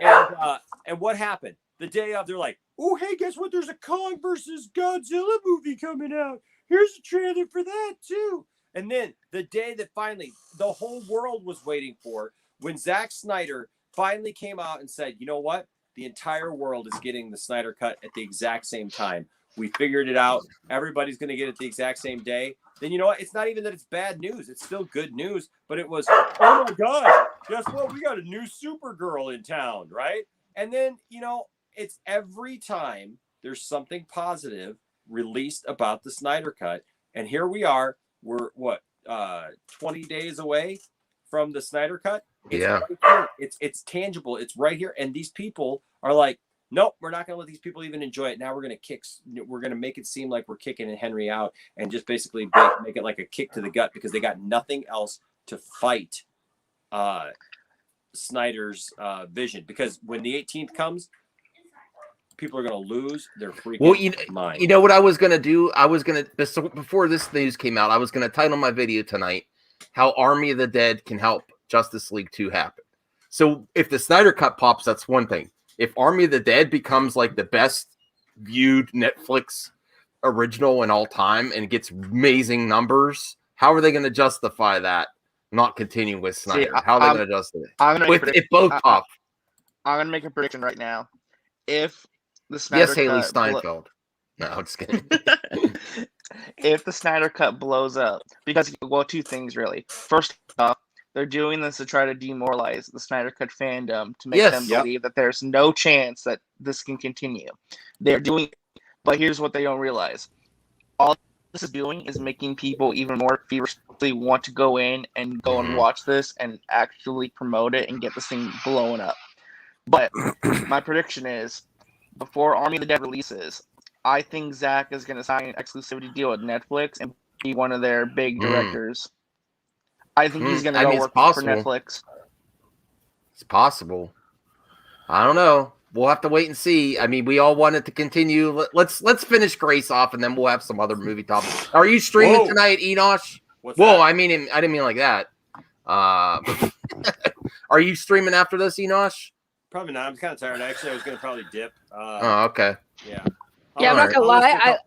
it. And what happened? The day of, they're like, oh, hey, guess what? There's a Kong versus Godzilla movie coming out. Here's a trailer for that, too. And then the day that finally the whole world was waiting for, when Zack Snyder finally came out and said, you know what? The entire world is getting the Snyder Cut at the exact same time. We figured it out. Everybody's going to get it the exact same day. Then you know what? It's not even that it's bad news. It's still good news. But it was, oh my gosh, guess what? We got a new Supergirl in town, right? And then, you know, it's every time there's something positive released about the Snyder Cut. And here we are. We're, 20 days away from the Snyder Cut? It's right here. It's tangible. It's right here. And these people are like, nope, we're not going to let these people even enjoy it. Now we're going to make it seem like we're kicking Henry out and just basically make it like a kick to the gut because they got nothing else to fight Snyder's vision. Because when the 18th comes, people are going to lose their freaking mind. You know what I was going to do? I was going to, before this news came out, I was going to title my video tonight, How Army of the Dead Can Help Justice League 2 Happen. So if the Snyder Cut pops, that's one thing. If Army of the Dead becomes like the best viewed Netflix original in all time and gets amazing numbers, how are they going to justify that? Not continuing with Snyder. How are they going to justify it? If both pop. I'm going to make a prediction right now. If the Snyder Yes, Haley Steinfeld. No, I'm just kidding. If the Snyder Cut blows up, because, well, two things really. First off, they're doing this to try to demoralize the Snyder Cut fandom to make them believe that there's no chance that this can continue. They're doing it, but here's what they don't realize. All this is doing is making people even more feverishly want to go in and go and watch this and actually promote it and get this thing blown up. But my prediction is, before Army of the Dead releases, I think Zach is going to sign an exclusivity deal with Netflix and be one of their big directors. I think he's going to go work for Netflix. It's possible. I don't know. We'll have to wait and see. I mean, we all want it to continue. Let's finish Grace off, and then we'll have some other movie topics. Are you streaming tonight, Enosh? Whoa, I didn't mean like that. Are you streaming after this, Enosh? Probably not. I'm kind of tired. Actually, I was going to probably dip. Okay. Yeah. Yeah, I'm not going to lie.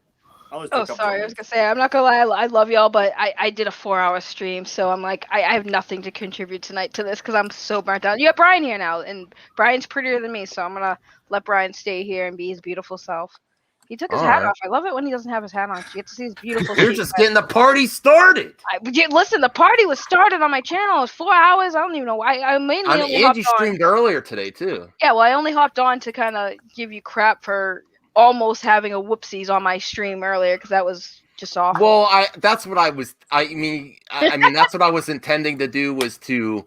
Sorry. I was gonna say I'm not gonna lie. I love y'all, but I did a 4-hour stream, so I'm like I have nothing to contribute tonight to this because I'm so burnt out. You got Brian here now, and Brian's prettier than me, so I'm gonna let Brian stay here and be his beautiful self. He took his hat off. I love it when he doesn't have his hat on. You get to see his beautiful. You're just getting the party started. Listen, the party was started on my channel. It was 4 hours. I don't even know why. I mainly only hopped on. Andy streamed earlier today too. Yeah, well, I only hopped on to kind of give you crap for almost having a whoopsies on my stream earlier because that was just awful. Well, that's what I was. I mean, that's what I was intending to do was to.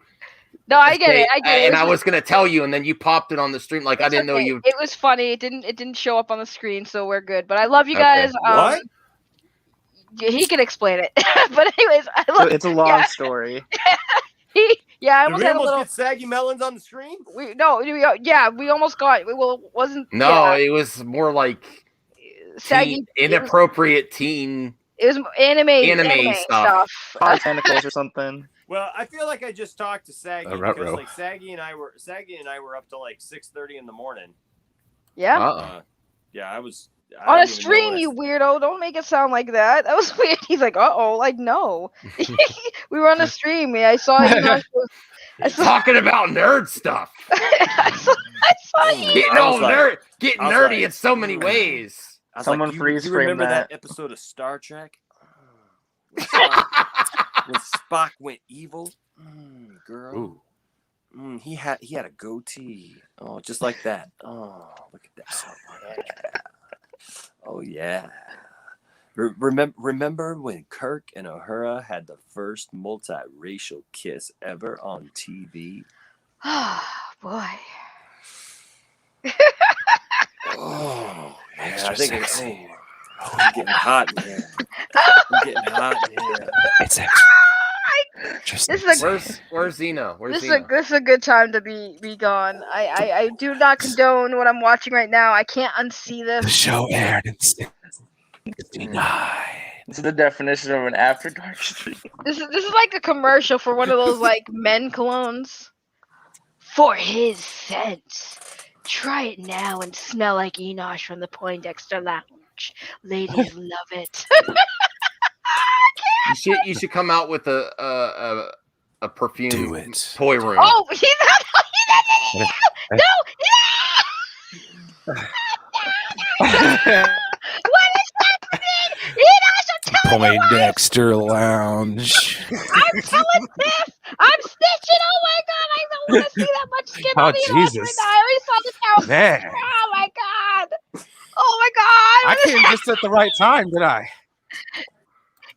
No, I get it. And I was gonna tell you, and then you popped it on the stream. Like I didn't know you. It was funny. It didn't show up on the screen, so we're good. But I love you guys. What? He can explain it. But anyways, it's a long story. I almost had a little. Get saggy melons on the screen. We almost got. Well, it wasn't. No, it was more like saggy, inappropriate teen. It was anime stuff. Tentacles or something. Well, I feel like I just talked to Saggy because like Saggy and I were up to like 6:30 in the morning. Yeah. Yeah, I was. On a stream, you weirdo. Don't make it sound like that. That was weird. He's like, like, no. We were on a stream. I saw you. Talking about nerd stuff. I saw you. Getting nerdy in so many ways. Someone freeze frame remember that episode of Star Trek? When Spock went evil? Girl. He had a goatee. Oh, just like that. Oh, look at that. Oh yeah. Remember when Kirk and Uhura had the first multiracial kiss ever on TV? Oh boy. Oh, yeah. I think it's I'm getting hot in here. I'm getting hot in here. It's extra. Where's Zeno? This is a good time to be gone. I do not condone what I'm watching right now. I can't unsee this. The show aired in 1969. This is the definition of an after dark stream. This is like a commercial for one of those like men colognes. For his scents. Try it now and smell like Enosh from the Poindexter Lounge. Ladies love it. You should come out with a perfume Do it. toy room. Oh, he's not. No. What is happening? Enosh, I'm telling you. Poindexter Lounge. I'm telling Tiff. I'm snitching. Oh my god, I don't want to see that much skin Oh, on Enosh Jesus. right now. I already saw the tower. Man. Oh my god. Oh my god. I came just at the right time, did I?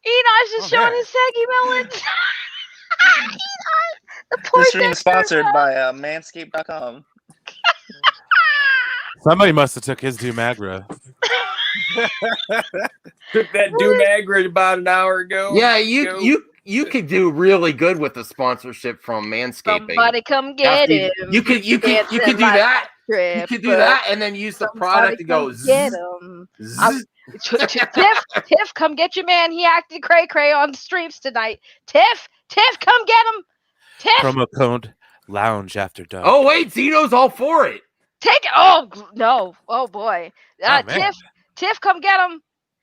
Enosh is Oh, showing man. his saggy melons. Enosh, the poor This stream is Dexter. sponsored by manscaped.com. Somebody must have took his Dumagra. Took that Dumagra about an hour ago. Yeah, you could do really good with a sponsorship from Manscaping. Somebody come get him. You could do Dancing that. like You could do that, and then use the product to go. Get zzz, him. zzz. Tiff, come get your man. He acted cray on the streams tonight. Tiff, come get him. Tiff, Promo code Lounge After Dark. Oh wait, Zeno's all for it. take it. Oh no. Oh boy. Oh, man. Tiff, come get him.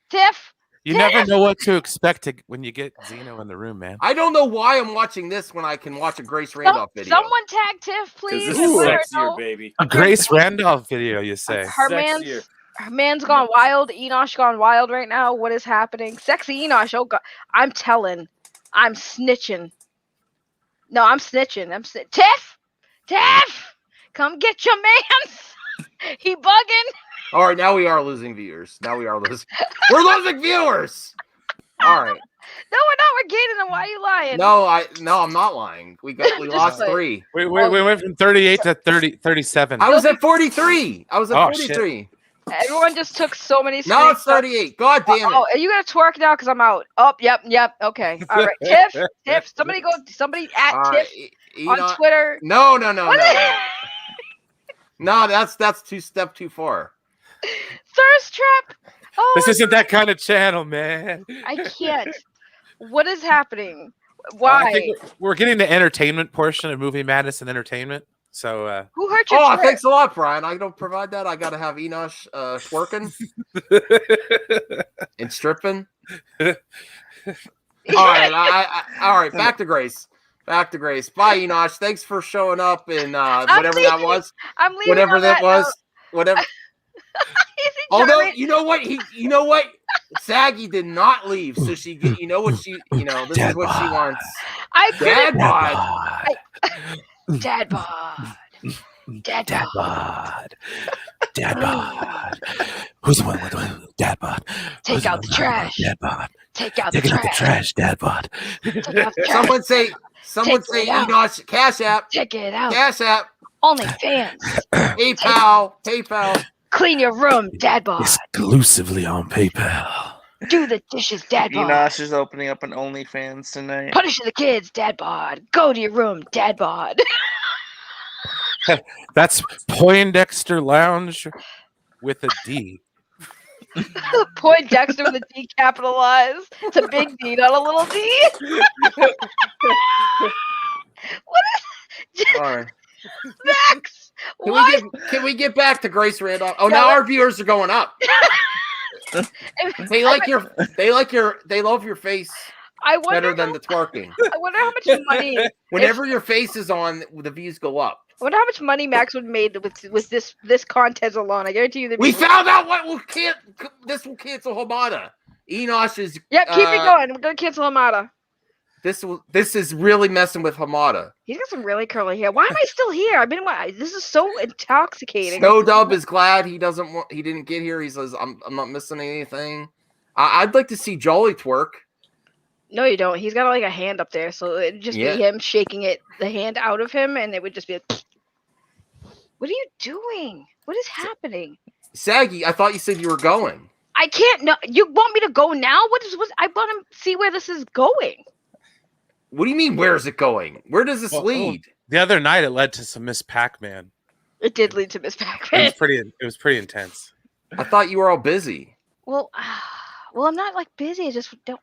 Tiff. You never know what to expect when you get Zeno in the room, man. I don't know why I'm watching this when I can watch a Grace Randolph video. Someone tag Tiff, please. This and is let her sexier, know. baby. A Grace Randolph video, you say? Her Sexier. man's gone wild. Enosh gone wild right now. What is happening? Sexy Enosh. Oh god. I'm telling. I'm snitching. No, I'm snitching. Tiff, come get your man. He bugging. All right, now we are losing viewers. We're losing viewers. All right. No, we're not. We're gaining them. Why are you lying? No, I'm not lying. We lost like- 3. We went from 38 to 37. I was at 43. Oh, 43. Everyone just took so many. Now it's screenshots. 38. God damn it. Oh, are you gonna twerk now? Cause I'm out. Oh, yep. Okay. All right. Tiff. Somebody at Tiff on Twitter. No. What is- No, that's step too far. Thirst trap. Oh, This isn't that kind of channel, man. I can't. What is happening? I Why? think we're getting the entertainment portion of Movie Madness and Entertainment. So, Who hurt your Oh, twerk? thanks a lot, Brian. I don't provide that. I gotta have Enosh twerking and stripping. All right, all right. Back to Grace. Bye, Enosh. Thanks for showing up and whatever that was. I'm leaving. Whatever on that was. Whatever. Is he Although Charlie? you know what, Saggy did not leave, so she, this is what she wants. I Dad couldn't. bod. Dad bod. Dad bod. Who's the one with Dad bod? Take out the trash. Dad bod. Take out the Take out the trash. trash, Dad bod. Take out the trash. Someone Take say it out. Enosh Cash App. Take it out. Cash App. Only fans. PayPal. Clean your room, Dad bod. Exclusively on PayPal. Do the dishes, Dad bod. Enosh is opening up an OnlyFans tonight. Punish the kids, Dad bod. Go to your room, Dad bod. That's Poindexter Lounge with a D. Poindexter with a D capitalized. It's a big D, not a little D. What is All right. Max? Can we get back to Grace Randolph? Oh, now our viewers are going up. They love your face I wonder better than the twerking. I wonder how much money. Whenever your face is on, the views go up. I wonder how much money Max would have made with this content alone. I guarantee you. We found out this will cancel Hamada. Enosh is. Yep, keep it going. We're gonna cancel Hamada. This is really messing with Hamada. He's got some really curly hair. Why am I still here? This is so intoxicating. Snow Dub is glad he didn't get here. He says I'm not missing anything. I'd like to see Jolly twerk. No, you don't. He's got like a hand up there, so it'd just be him shaking the hand out of him, and it would just be like, what are you doing? What is happening? Saggy, I thought you said you were going. I can't. No, you want me to go now? I want to see where this is going. What do you mean? Where is it going? Where does this lead? The other night, it led to some Miss Pac-Man. It did lead to Miss Pac-Man. It was pretty intense. I thought you were all busy. Well, Well, I'm not like busy. I just don't.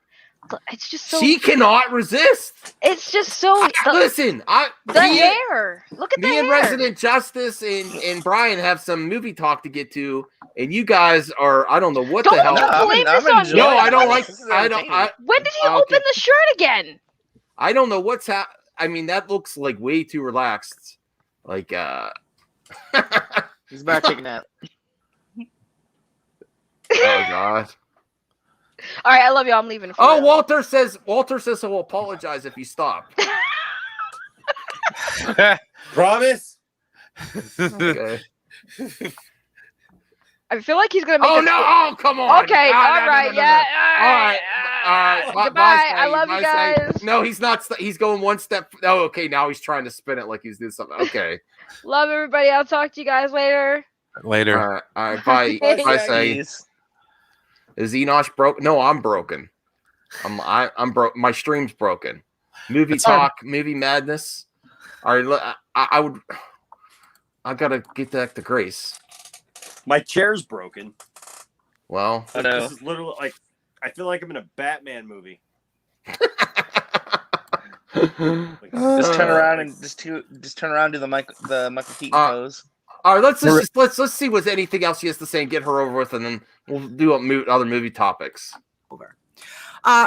It's just so. She cannot resist. It's just so. Listen, The hair. Look at the me and hair. Resident Justice and Brian have some movie talk to get to, and you guys are I don't know what the hell. Blame this on me. No, I don't like. When did he open the shirt again? I don't know what's I mean, that looks like way too relaxed. Like, He's about to take a nap. Oh God. All right, I love you. I'm leaving. Oh, Walter says he'll apologize if you stop. Promise. Okay. I feel like he's gonna make. Oh no! Oh come on! Okay, No, all no, right, no, no, yeah, no. All right. Goodbye. I love you guys. No, he's not. He's going one step. Oh, okay. Now he's trying to spin it like he's doing something. Okay. Love everybody. I'll talk to you guys later. Later. All right. Bye. Bye. Say. Is Enosh broke? No, I'm broken. I'm broke. My stream's broken. Movie talk, movie madness. All right. I gotta get back to Grace. My chair's broken. Well, this is literally like I feel like I'm in a Batman movie. Just turn around and just turn around to the Michael Keaton pose. All right, let's see what anything else she has to say and get her over with, and then we'll do other movie topics. Over.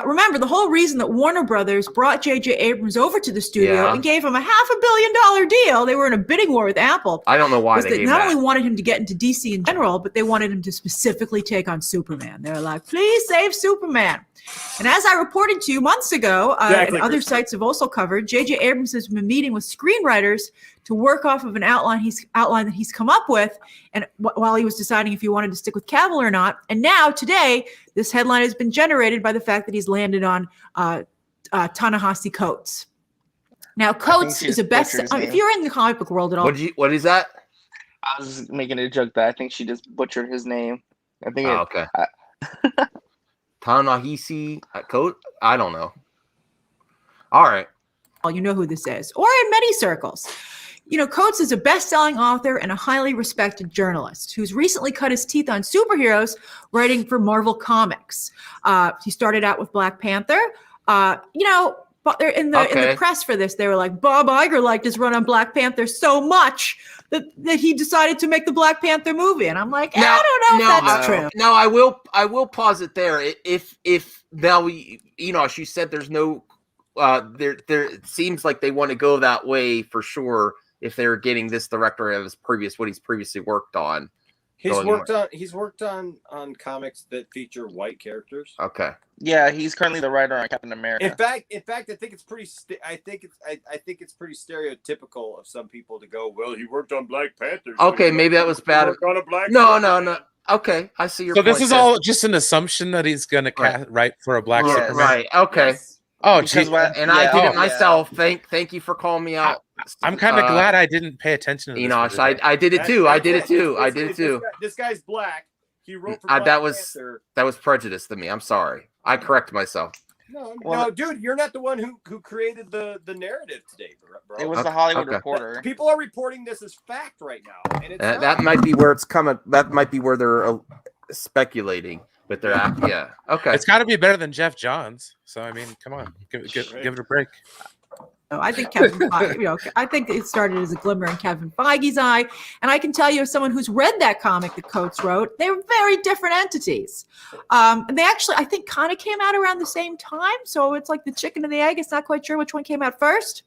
Remember, the whole reason that Warner Brothers brought J.J. Abrams over to the studio and gave him a $500 million deal, they were in a bidding war with Apple. I don't know why they not only wanted him to get into DC in general, but they wanted him to specifically take on Superman. They're like, please save Superman. And as I reported to you months ago, and other sites have also covered, J.J. Abrams has been meeting with screenwriters to work off of an outline that he's come up with, and while he was deciding if he wanted to stick with Cavill or not. And now today, this headline has been generated by the fact that he's landed on Ta-Nehisi Coates. Now, Coates is a best. If you're in the comic book world at all, what is that? I was making a joke that I think she just butchered his name. I think. Okay. Ta-Nehisi Coates? I don't know. All right. You know who this is, or in many circles. You know, Coates is a best-selling author and a highly respected journalist who's recently cut his teeth on superheroes writing for Marvel Comics. He started out with Black Panther. But in the press for this, they were like, Bob Iger liked his run on Black Panther so much that he decided to make the Black Panther movie. And I'm like, I don't know if that's true. No, I will pause it there. If now you said there's no there it seems like they want to go that way for sure if they're getting this director of what he's previously worked on. He's worked on comics that feature white characters. Okay. Yeah, he's currently the writer on Captain America. In fact, I think it's pretty. I think it's pretty stereotypical of some people to go, well, he worked on Black Panther. Okay, maybe that was bad. No. Okay, I see your point. So this is all just an assumption that he's going to write for a Black Superman. Right. Okay. Yes. Oh, geez. And I did it myself. Yeah. Thank you for calling me out. I'm kind of glad I didn't pay attention to Enosh. I did it too. I did it too. This guy's black. He wrote for Black Panther. That was prejudice to me. I'm sorry. I correct myself. No, dude, you're not the one who created the narrative today, bro. It was the Hollywood Reporter. People are reporting this as fact right now, and it's that might be where it's coming. That might be where they're speculating. But they're okay. It's got to be better than Jeff Johns. So I mean, come on, give it a break. I think I think it started as a glimmer in Kevin Feige's eye, and I can tell you, as someone who's read that comic that Coates wrote, they were very different entities. And they actually, I think, kind of came out around the same time. So it's like the chicken and the egg. It's not quite sure which one came out first.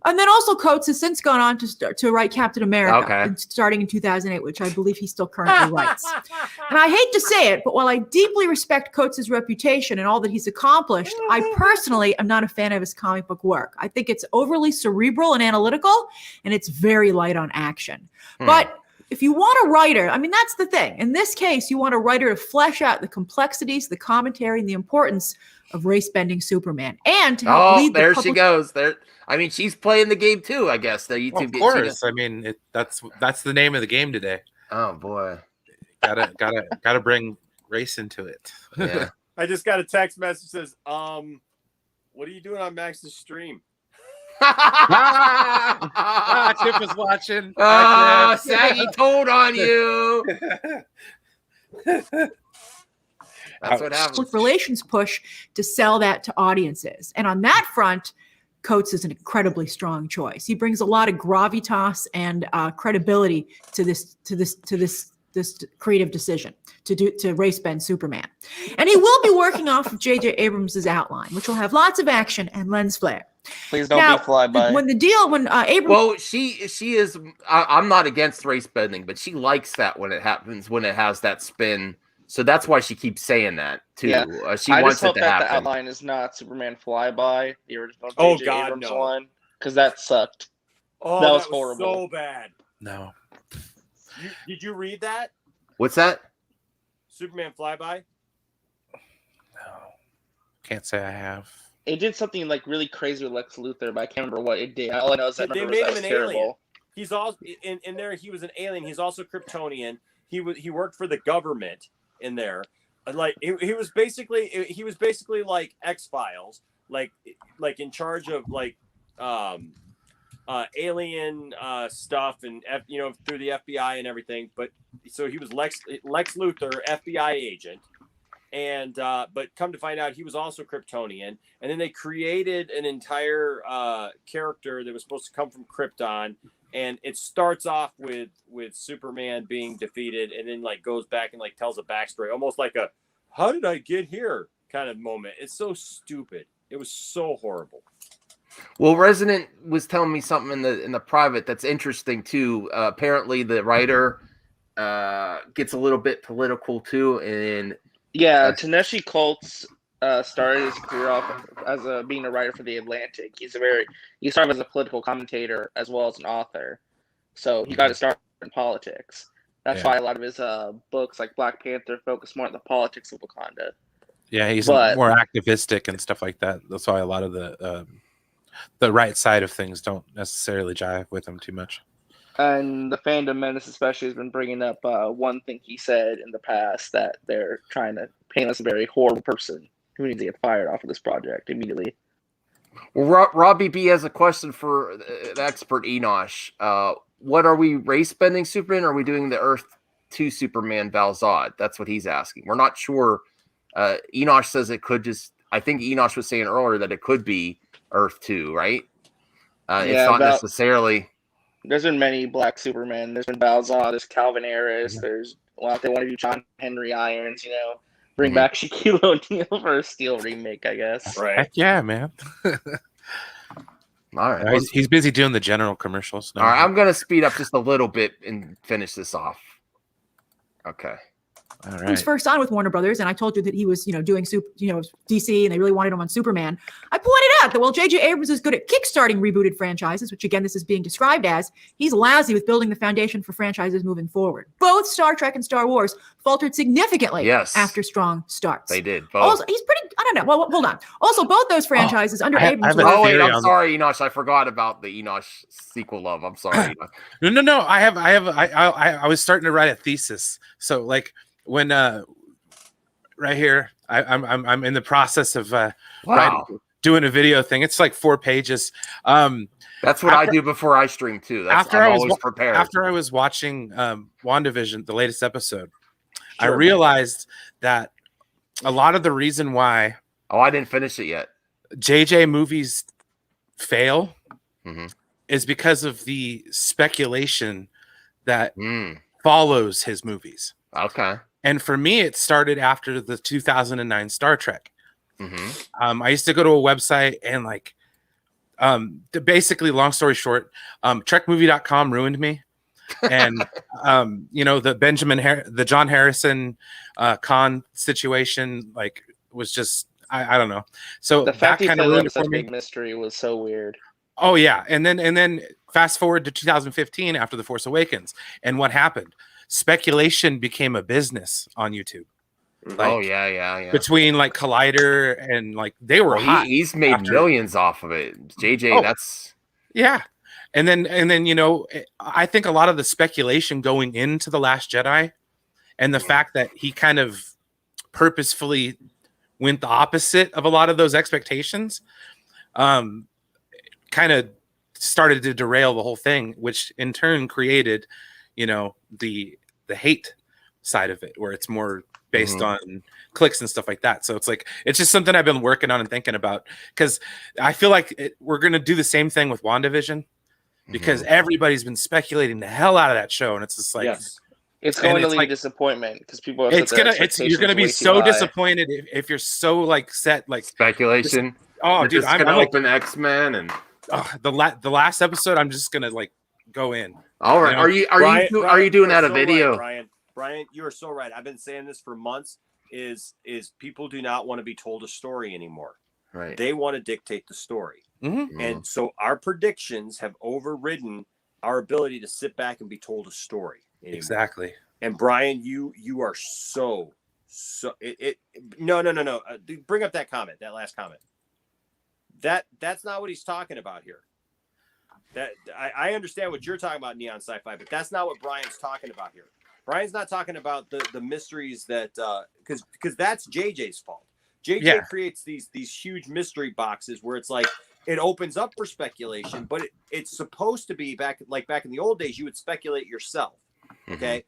And then also Coates has since gone on to write Captain America, starting in 2008, which I believe he still currently writes. And I hate to say it, but while I deeply respect Coates' reputation and all that he's accomplished, I personally am not a fan of his comic book work. I think it's overly cerebral and analytical, and it's very light on action. But if you want a writer, I mean, that's the thing. In this case, you want a writer to flesh out the complexities, the commentary, and the importance of race-bending Superman, and to help lead the she goes. There. I mean, she's playing the game too, I guess. The YouTube game. Of course. I mean, that's the name of the game today. Oh boy. Gotta bring race into it. Yeah. I just got a text message that says, what are you doing on Max's stream? Chip is watching. Saggy told on you. That's what happens. Public relations push to sell that to audiences. And on that front, Coates is an incredibly strong choice. He brings a lot of gravitas and credibility to this creative decision to race bend Superman. And he will be working off of J.J. Abrams' outline, which will have lots of action and lens flare. Please don't be flyby. When Abrams. Well, she is. I'm not against race bending, but she likes that when it happens, when it has that spin. So that's why she keeps saying that too. Yeah. She I wants just hope it to that happen. the outline is not Superman Flyby, the original Oh, J.J. God, Abrams no. one, because that sucked. Oh, that was horrible. so bad. No. Did you read that? What's that? Superman Flyby? No. Can't say I have. It did something like really crazy with Lex Luthor, but I can't remember what it did. All I know is that They number made was him an terrible. alien. He's also in there. He was an alien. He's also Kryptonian. He worked for the government in there. Like he was basically like X-Files, like in charge of like alien stuff and through the FBI and everything. But so he was Lex Luthor, FBI agent. And but come to find out, he was also Kryptonian. And then they created an entire character that was supposed to come from Krypton. And it starts off with Superman being defeated, and then like goes back and like tells a backstory, almost like a "How did I get here?" kind of moment. It's so stupid. It was so horrible. Well, Resident was telling me something in the private that's interesting too. Apparently, the writer gets a little bit political too, and yeah, Ta-Nehisi Coates started his career off as being a writer for The Atlantic. He started as a political commentator as well as an author, so he got to start in politics. That's why a lot of his books, like Black Panther, focus more on the politics of Wakanda. Yeah, he's more activistic and stuff like that. That's why a lot of the right side of things don't necessarily jive with him too much. And the fandom menace especially has been bringing up one thing he said in the past, that they're trying to paint us a very horrible person who needs to get fired off of this project immediately. Well, Robbie B has a question for the expert Enosh. What are we race bending Superman? Or are we doing the Earth 2 Superman Val-Zod? That's what he's asking. We're not sure. Enosh says it could just. I think Enosh was saying earlier that it could be Earth 2, right? It's not necessarily. There's been many Black Supermen. There's been Val-Zod. There's Calvin Harris. There's if they want to do John Henry Irons, bring back Shaquille O'Neal for a Steel remake, I guess. Right? Heck yeah, man. All right. He's busy doing the general commercials now. All right, I'm gonna speed up just a little bit and finish this off. Okay. All He was right. first on with Warner Brothers, and I told you that he was, doing DC, and they really wanted him on Superman. I pointed out that while J.J. Abrams is good at kickstarting rebooted franchises, which again this is being described as, he's lousy with building the foundation for franchises moving forward. Both Star Trek and Star Wars faltered significantly after strong starts. They did. Both. Also, he's pretty. I don't know. Well, hold on. Also, both those franchises under Abrams. I'm sorry, Enosh. I forgot about the Enosh sequel love. I'm sorry. No. I was starting to write a thesis. So like. When right here, I'm in the process of doing a video thing. It's like 4 pages. That's what I do before I stream too. I'm always prepared. After I was watching WandaVision, the latest episode, I realized that a lot of the reason why I didn't finish it yet. JJ movies fail is because of the speculation that follows his movies. Okay. And for me, it started after the 2009 Star Trek. I used to go to a website and basically, long story short, trekmovie.com ruined me. And, the John Harrison Khan situation, was just, I don't know. So the fact that kind of ruined it for me. Big mystery was so weird. Oh yeah. And then fast forward to 2015 after The Force Awakens. And what happened? Speculation became a business on YouTube. Yeah. Between Collider and they were hot. He's made millions off of it. JJ, that's And then I think a lot of the speculation going into The Last Jedi and the fact that he kind of purposefully went the opposite of a lot of those expectations kind of started to derail the whole thing, which in turn created the hate side of it, where it's more based on clicks and stuff like that. So it's like, it's just something I've been working on and thinking about, because I feel like we're going to do the same thing with WandaVision, because everybody's been speculating the hell out of that show. And it's just like, it's going to lead like, disappointment because people are you're gonna be so disappointed if you're so like set like speculation. Dude, I'm gonna like, open X-Men and the last episode. I'm just gonna like go in. All right, you know? are you doing that a so video? Right, Brian, you are so right. I've been saying this for months. Is people do not want to be told a story anymore. Right. They want to dictate the story, Mm-hmm. and so our predictions have overridden our ability to sit back and be told a story anymore. Exactly. And Brian, you are so no. Bring up that comment, that last comment. That's not what he's talking about here. That I understand what you're talking about, Neon Sci-Fi, but that's not what Brian's talking about here. Brian's not talking about the mysteries that because that's JJ's fault. JJ creates these huge mystery boxes where it's like it opens up for speculation, but it's supposed to be back in the old days. You would speculate yourself. Okay.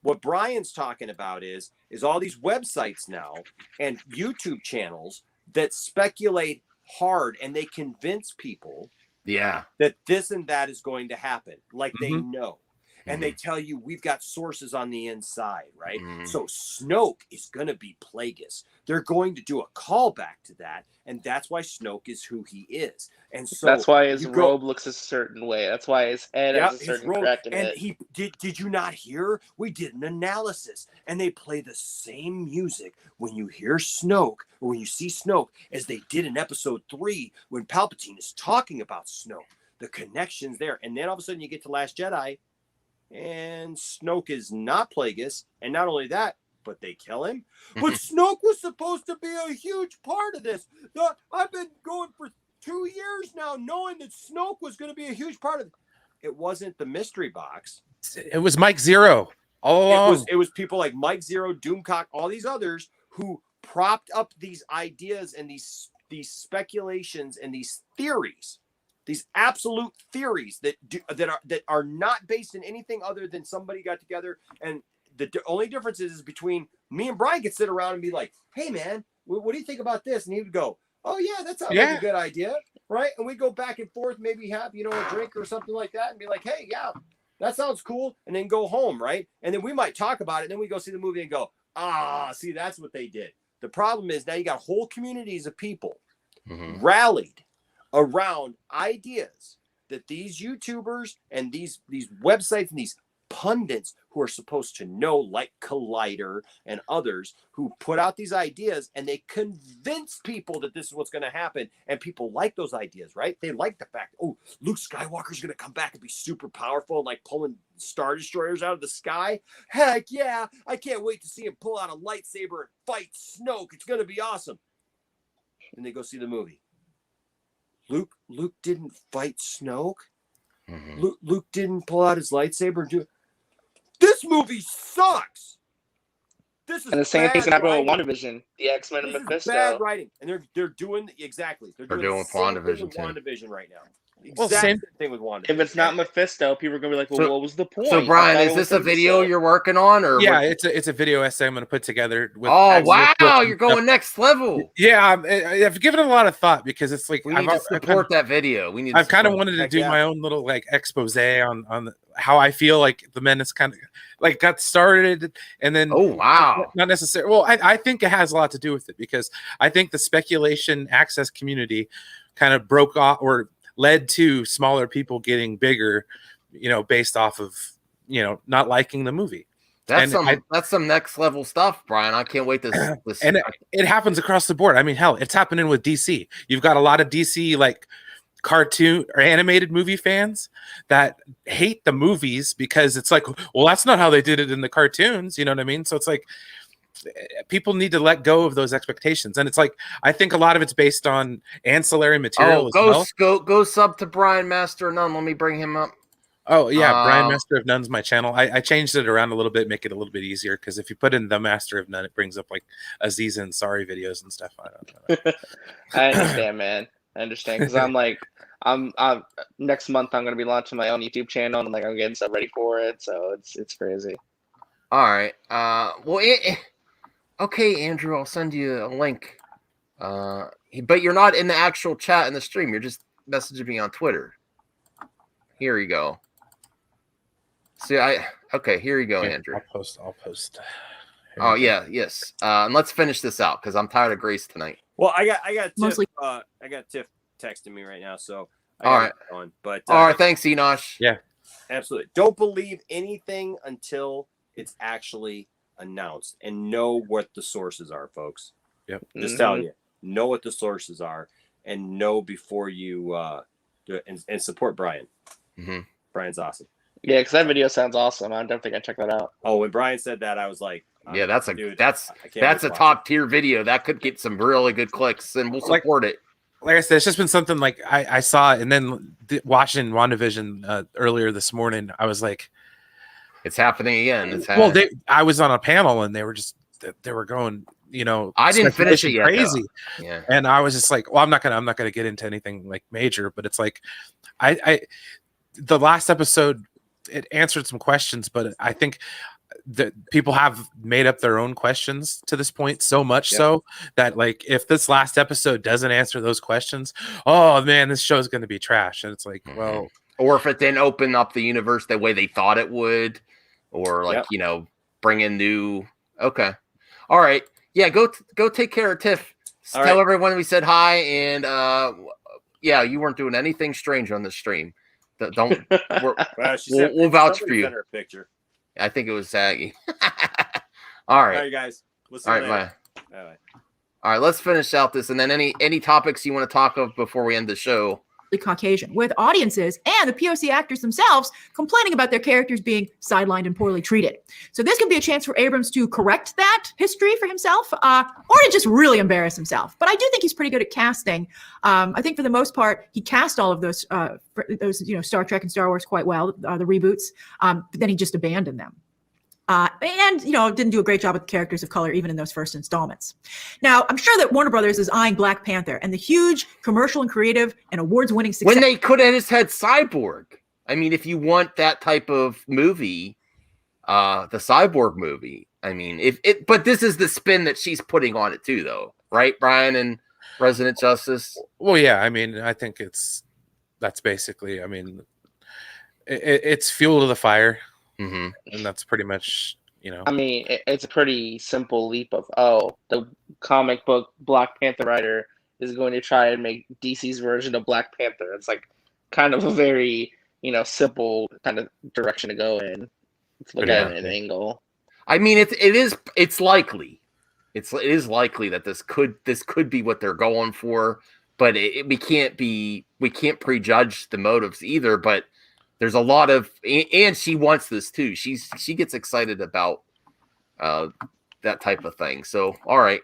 What Brian's talking about is all these websites now and YouTube channels that speculate hard, and they convince people that this and that is going to happen, like they know. And they tell you we've got sources on the inside, right? So Snoke is going to be Plagueis. They're going to do a callback to that, and that's why Snoke is who he is. And so that's why his robe looks a certain way. That's why his head has a certain crack in it. He did you not hear? We did an analysis, and they play the same music when you hear Snoke or when you see Snoke as they did in Episode 3 when Palpatine is talking about Snoke. The connection's there, and then all of a sudden you get to Last Jedi. And Snoke is not Plagueis, and not only that, but they kill him. But Snoke was supposed to be a huge part of this. I've been going for 2 years now, knowing that Snoke was going to be a huge part of it. It wasn't the mystery box. It was Mike Zero all along. It was people like Mike Zero, Doomcock, all these others who propped up these ideas and these speculations and these theories. These absolute theories that are not based in anything other than somebody got together, and the only difference is between me and Brian could sit around and be like, "Hey man, what do you think about this?" And he would go, "Oh yeah, that sounds like a good idea, right?" And we go back and forth, maybe have a drink or something like that, and be like, "Hey, yeah, that sounds cool," and then go home, right? And then we might talk about it, and then we go see the movie and go, see, that's what they did. The problem is now you got whole communities of people rallied around ideas that these YouTubers and these websites and these pundits who are supposed to know, like Collider and others, who put out these ideas, and they convince people that this is what's going to happen. And people like those ideas, right? They like the fact, Luke Skywalker's going to come back and be super powerful and like pulling Star Destroyers out of the sky. Heck yeah, I can't wait to see him pull out a lightsaber and fight Snoke. It's going to be awesome. And they go see the movie. Luke didn't fight Snoke. Luke didn't pull out his lightsaber and do it. This movie sucks. This is and the same thing's gonna happen with WandaVision, the X-Men and this Mephisto. Is bad writing, and they're doing exactly. They're doing with WandaVision right now. Same thing with WandaVision. If it's not Mephisto, people are gonna be like, "Well, what was the point?" So Brian, is this a video you're working on, or it's a video essay I'm going to put together. With you're going next level. Yeah, I've given it a lot of thought because it's like we need to support that video. I've kind of wanted to do my own little like expose on how I feel like the Menace kind of like got started, and then not necessarily. Well, I think it has a lot to do with it because I think the speculation access community kind of broke off or led to smaller people getting bigger, based off of, not liking the movie. That's some next level stuff, Brian. I can't wait to this. And it happens across the board. I mean, hell, it's happening with DC. You've got a lot of DC like cartoon or animated movie fans that hate the movies because it's like, well, that's not how they did it in the cartoons. You know what I mean? So it's like, people need to let go of those expectations, and it's like I think a lot of it's based on ancillary material. Go sub to Brian Master of None. Let me bring him up. Oh yeah, Brian Master of None's my channel. I changed it around a little bit, make it a little bit easier because if you put in the Master of None, it brings up like Aziz and Sorry videos and stuff. I don't know. I understand, man. I understand because I'm next month I'm gonna be launching my own YouTube channel and I'm getting stuff ready for it. So it's crazy. All right. Okay, Andrew, I'll send you a link. But you're not in the actual chat in the stream. You're just messaging me on Twitter. Here you go. See, okay. Here you go, Andrew. I'll post. Oh yeah, yes. And let's finish this out because I'm tired of Grace tonight. Well, I got Tiff, Mostly- I got Tiff texting me right now, so All right. on. But All right, thanks, Enosh. Yeah, absolutely. Don't believe anything until it's actually announced, and know what the sources are, folks. Yep. Just telling you, know what the sources are, and know before you do it, and support Brian. Mm-hmm. Brian's awesome. Yeah, because that video sounds awesome. I'm definitely gonna check that out. Oh, when Brian said that, I was like, yeah, that's a dude, that's a top tier video. That could get some really good clicks, and we'll support it. Like I said, it's just been something like I saw, and then watching WandaVision earlier this morning, I was like, it's happening again. I was on a panel, and they were going, I didn't finish it yet. Crazy, yeah. And I was just like, well, I'm not gonna get into anything like major, but it's like, the last episode, it answered some questions, but I think that people have made up their own questions to this point, so much so that, like, if this last episode doesn't answer those questions, oh man, this show is going to be trash. And it's like, well, or if it didn't open up the universe the way they thought it would, or like bring in new. Okay, all right, yeah, go take care of Tiff. Tell everyone we said hi, and yeah, you weren't doing anything strange on the stream. Don't. We'll vouch for you. Her picture. I think it was Saggy. All right. All right, guys. We'll see you later. Bye. All right, let's finish out this, and then any topics you want to talk of before we end the show. Caucasian, with audiences and the POC actors themselves complaining about their characters being sidelined and poorly treated. So this could be a chance for Abrams to correct that history for himself, or to just really embarrass himself. But I do think he's pretty good at casting. I think for the most part, he cast all of those Star Trek and Star Wars quite well, the reboots. But then he just abandoned them. And didn't do a great job with the characters of color, even in those first installments. Now, I'm sure that Warner Brothers is eyeing Black Panther and the huge commercial and creative and awards-winning success. When they could have just had Cyborg. I mean, if you want that type of movie, the Cyborg movie. I mean, but this is the spin that she's putting on it too, though, right, Brian and Resident Justice? Well, yeah. I mean, I think that's basically. I mean, it's fuel to the fire. Mm-hmm. And that's pretty much, I mean, it's a pretty simple leap of, the comic book Black Panther writer is going to try and make DC's version of Black Panther. It's like kind of a very, simple kind of direction to go in. Let's look at an angle. I mean, it's likely. It is likely that this could be what they're going for, but we can't prejudge the motives either, but there's a lot of, and she wants this too. She gets excited about that type of thing. So, all right.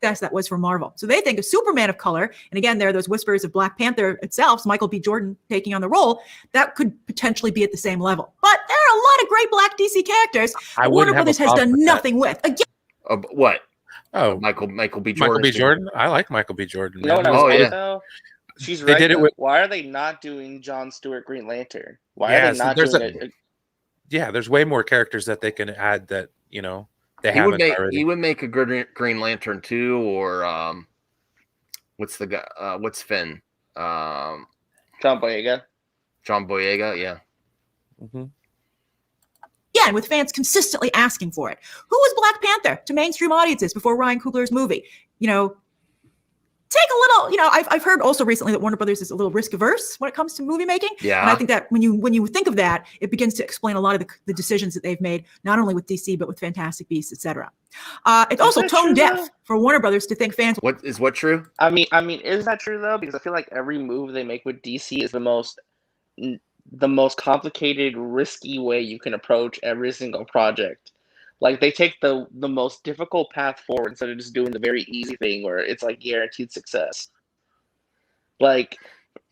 Yes, that was for Marvel. So they think a Superman of color, and again, there are those whispers of Black Panther itself, Michael B. Jordan taking on the role, that could potentially be at the same level. But there are a lot of great Black DC characters Warner Brothers has done nothing with. Again, what? Oh, Michael B. Jordan. Michael B. Jordan. I like Michael B. Jordan. Though? She's right. Why are they not doing Jon Stewart Green Lantern? Why are they not doing it? Yeah, there's way more characters that they can add that they haven't already. He would make a good Green Lantern too, or what's the guy? What's Finn? John Boyega. John Boyega, yeah. Mm-hmm. Yeah, and with fans consistently asking for it. Who was Black Panther to mainstream audiences before Ryan Coogler's movie? Take a little, I've heard also recently that Warner Brothers is a little risk averse when it comes to movie making. Yeah. And I think that when you think of that, it begins to explain a lot of the decisions that they've made, not only with DC, but with Fantastic Beasts, etc. It's also tone deaf for Warner Brothers to think fans. What true? I mean, is that true though? Because I feel like every move they make with DC is the most complicated, risky way you can approach every single project. Like, they take the most difficult path forward instead of just doing the very easy thing where it's like guaranteed success. Like,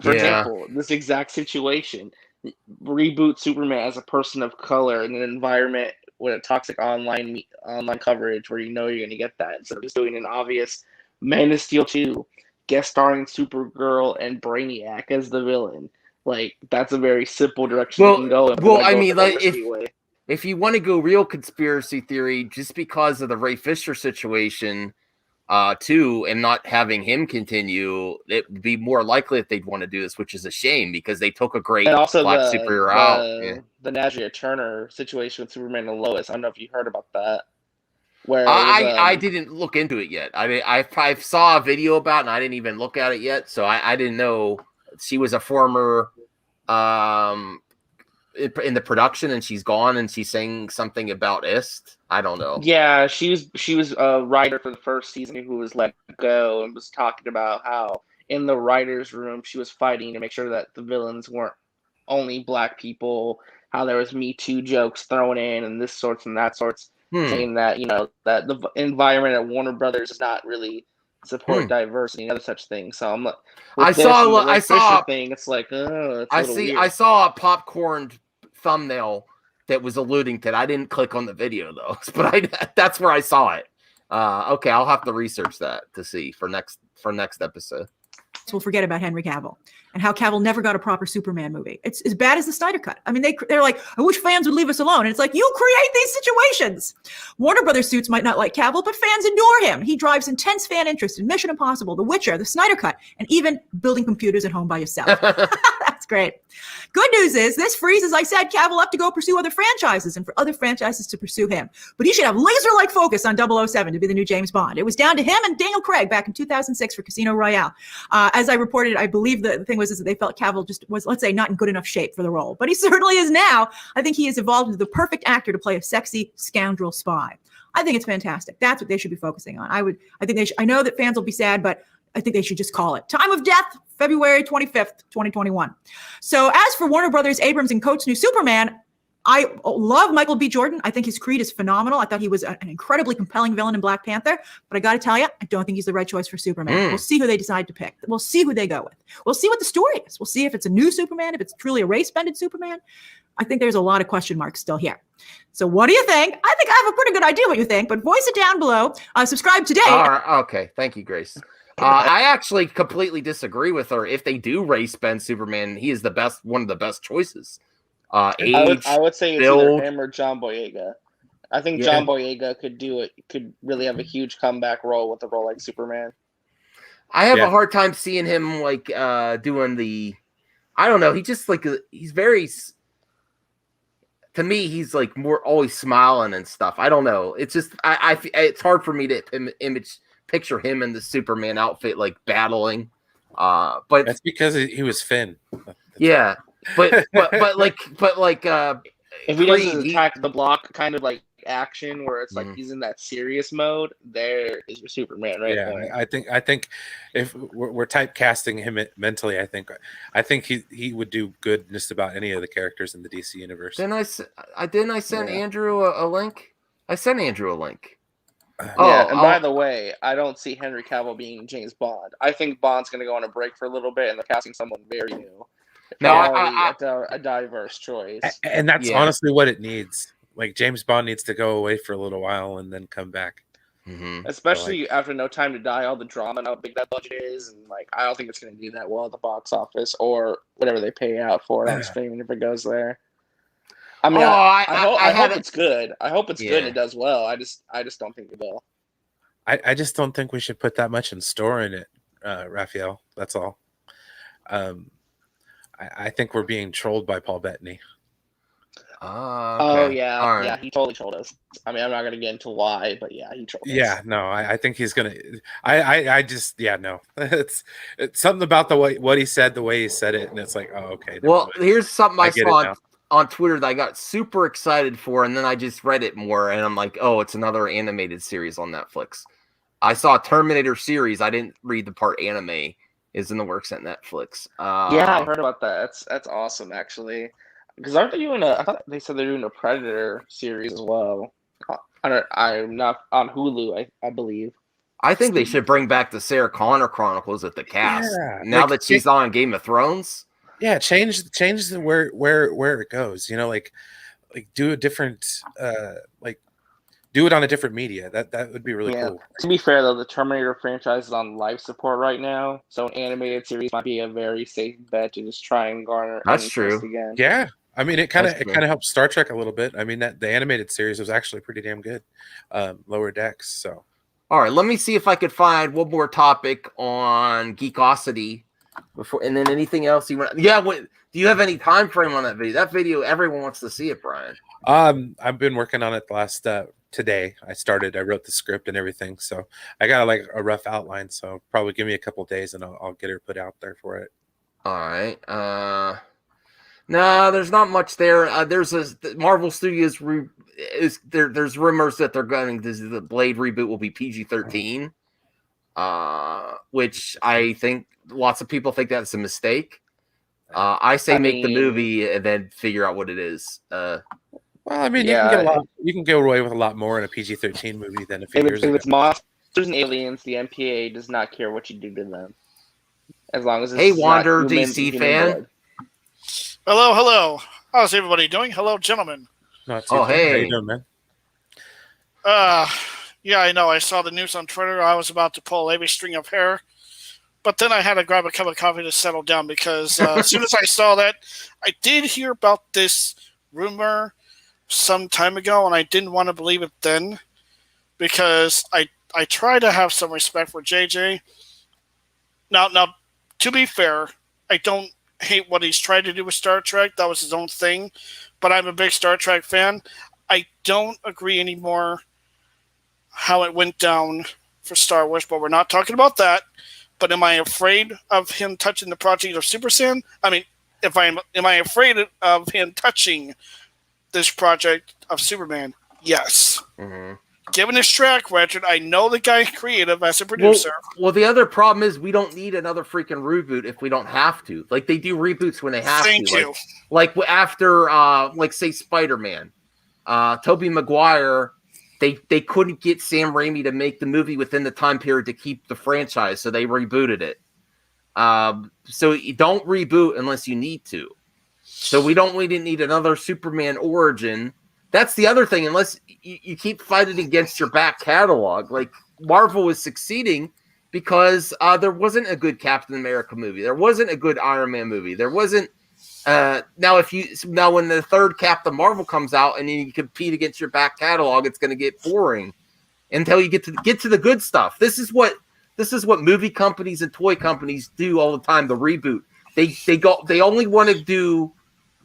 for example, this exact situation, reboot Superman as a person of color in an environment with a toxic online coverage where you're going to get that, instead of just doing an obvious Man of Steel 2 guest starring Supergirl and Brainiac as the villain. Like, that's a very simple direction you can go in. Well, I mean, like, if you want to go real conspiracy theory, just because of the Ray Fisher situation, too, and not having him continue, it would be more likely that they'd want to do this, which is a shame because they took a great And also black superhero out. the Najee Turner situation with Superman and Lois. I don't know if you heard about that. Where I didn't look into it yet. I mean, I saw a video about it and I didn't even look at it yet, so I didn't know she was a former in the production and she's gone and she's saying something about Ist. I don't know. Yeah, she was a writer for the first season who was let go and was talking about how in the writer's room she was fighting to make sure that the villains weren't only black people, how there was Me Too jokes thrown in and this sorts and that sorts, saying that, that the environment at Warner Brothers does not really support diversity and other such things. So I saw a thing. It's like, I saw a popcorn thumbnail that was alluding to it. I didn't click on the video though, but that's where I saw it. Okay, I'll have to research that to see for next episode. We'll forget about Henry Cavill and how Cavill never got a proper Superman movie. It's as bad as the Snyder Cut. I mean, they're like, I wish fans would leave us alone. And it's like, you create these situations. Warner Brothers suits might not like Cavill, but fans adore him. He drives intense fan interest in Mission Impossible, The Witcher, the Snyder Cut, and even building computers at home by yourself. That's great. Good news is this frees, as I said, Cavill up to go pursue other franchises and for other franchises to pursue him. But he should have laser-like focus on 007 to be the new James Bond. It was down to him and Daniel Craig back in 2006 for Casino Royale. As I reported, I believe the thing was that they felt Cavill just was, let's say, not in good enough shape for the role. But he certainly is now. I think he has evolved into the perfect actor to play a sexy scoundrel spy. I think it's fantastic. That's what they should be focusing on. I know that fans will be sad, but I think they should just call it. Time of death, February 25th, 2021. So as for Warner Brothers, Abrams, and Coates' new Superman, I love Michael B. Jordan. I think his Creed is phenomenal. I thought he was an incredibly compelling villain in Black Panther. But I got to tell you, I don't think he's the right choice for Superman. We'll see who they decide to pick. We'll see who they go with. We'll see what the story is. We'll see if it's a new Superman, if it's truly a race-bended Superman. I think there's a lot of question marks still here. So what do you think? I think I have a pretty good idea what you think, but voice it down below. Subscribe today. Okay. Thank you, Grace. I actually completely disagree with her. If they do race bend Superman, he is one of the best choices. I would say it's either him or John Boyega. I think John Boyega could really have a huge comeback role with a role like Superman. I have a hard time seeing him like doing the. I don't know. He just like he's very. To me, he's like more always smiling and stuff. I don't know. It's just it's hard for me to picture him in the Superman outfit like battling. But that's because he was Finn. Yeah, but like if he doesn't attack the block kind of like action where it's like he's in that serious mode, there is your Superman right there. I think if we're typecasting him mentally, I think he would do good just about any of the characters in the DC universe. Didn't I send Andrew a link? I sent Andrew a link. By the way, I don't see Henry Cavill being James Bond. I think Bond's going to go on a break for a little bit, and they're casting someone very new. A diverse choice. And that's honestly what it needs. Like James Bond needs to go away for a little while and then come back. Mm-hmm. Especially after No Time to Die, all the drama and how big that budget is, and like I don't think it's going to do that well at the box office or whatever they pay out for it on streaming if it goes there. I mean, I hope it's good. I hope it's good and it does well. I just don't think it will. I just don't think we should put that much in store in it, Raphael. That's all. I think we're being trolled by Paul Bettany. Okay. Oh yeah, yeah. He totally trolled us. I mean, I'm not gonna get into why, but yeah, he trolled us. Yeah, no, I think he's gonna. I just no. It's something about what he said, the way he said it, and it's like, oh, okay. Well, here's something I saw on Twitter that I got super excited for, and then I just read it more, and I'm like, oh, it's another animated series on Netflix. I saw a Terminator series. I didn't read the part anime is in the works at Netflix. Yeah, I heard about that. That's awesome, actually. Because aren't they doing I thought they said they're doing a Predator series as well. I'm not on Hulu, I believe. I think they should bring back the Sarah Connor Chronicles at the cast. Yeah, now that she's on Game of Thrones. Yeah, change the where it goes. You know, like do a different do it on a different media. That would be really cool. To be fair though, the Terminator franchise is on life support right now, so an animated series might be a very safe bet to just try and garner. That's true. Again. Yeah. I mean, it kind That's true. of helps Star Trek a little bit. I mean, that the animated series was actually pretty damn good. Lower Decks. So, all right, let me see if I could find one more topic on Geekosity before, and then anything else you want. Yeah, what do you have any time frame on that video? That video, everyone wants to see it, Brian. I've been working on it the last today. I wrote the script and everything, so I got like a rough outline. So probably give me a couple days, and I'll get it put out there for it. All right. No, there's not much there. There's a Marvel Studios there's rumors that they're going to the Blade reboot will be PG-13, which I think lots of people think that's a mistake. I say make the movie and then figure out what it is. Well, I mean, you can get a lot. You can go away with a lot more in a PG-13 movie than a few years ago. With monsters and aliens, the MPA does not care what you do to them, as long as it's hey, Wander DC fan. Blood. Hello. How's everybody doing? Hello, gentlemen. Not too bad. Hey. How you doing, man? Yeah, I know. I saw the news on Twitter. I was about to pull every string of hair, but then I had to grab a cup of coffee to settle down because as soon as I saw that, I did hear about this rumor some time ago, and I didn't want to believe it then because I try to have some respect for JJ. Now, to be fair, I don't hate what he's tried to do with Star Trek. That was his own thing, but I'm a big Star Trek fan. I don't agree anymore how it went down for Star Wars, but we're not talking about that. But am I afraid of him touching the project of Super Saiyan? I mean, am I afraid of him touching this project of Superman? Yes. Mm-hmm. Given his track record, I know the guy's creative as a producer. Well, the other problem is we don't need another freaking reboot if we don't have to. Like, they do reboots when they have Thank to. you. Like after, say, Spider-Man. Tobey Maguire, they couldn't get Sam Raimi to make the movie within the time period to keep the franchise, so they rebooted it. So you don't reboot unless you need to. So we didn't need another Superman origin. That's the other thing. Unless you keep fighting against your back catalog, like Marvel was succeeding because there wasn't a good Captain America movie. There wasn't a good Iron Man movie. There wasn't. Now when the third Captain Marvel comes out and then you compete against your back catalog, it's going to get boring until you get to the good stuff. This is what movie companies and toy companies do all the time. The reboot. They only want to do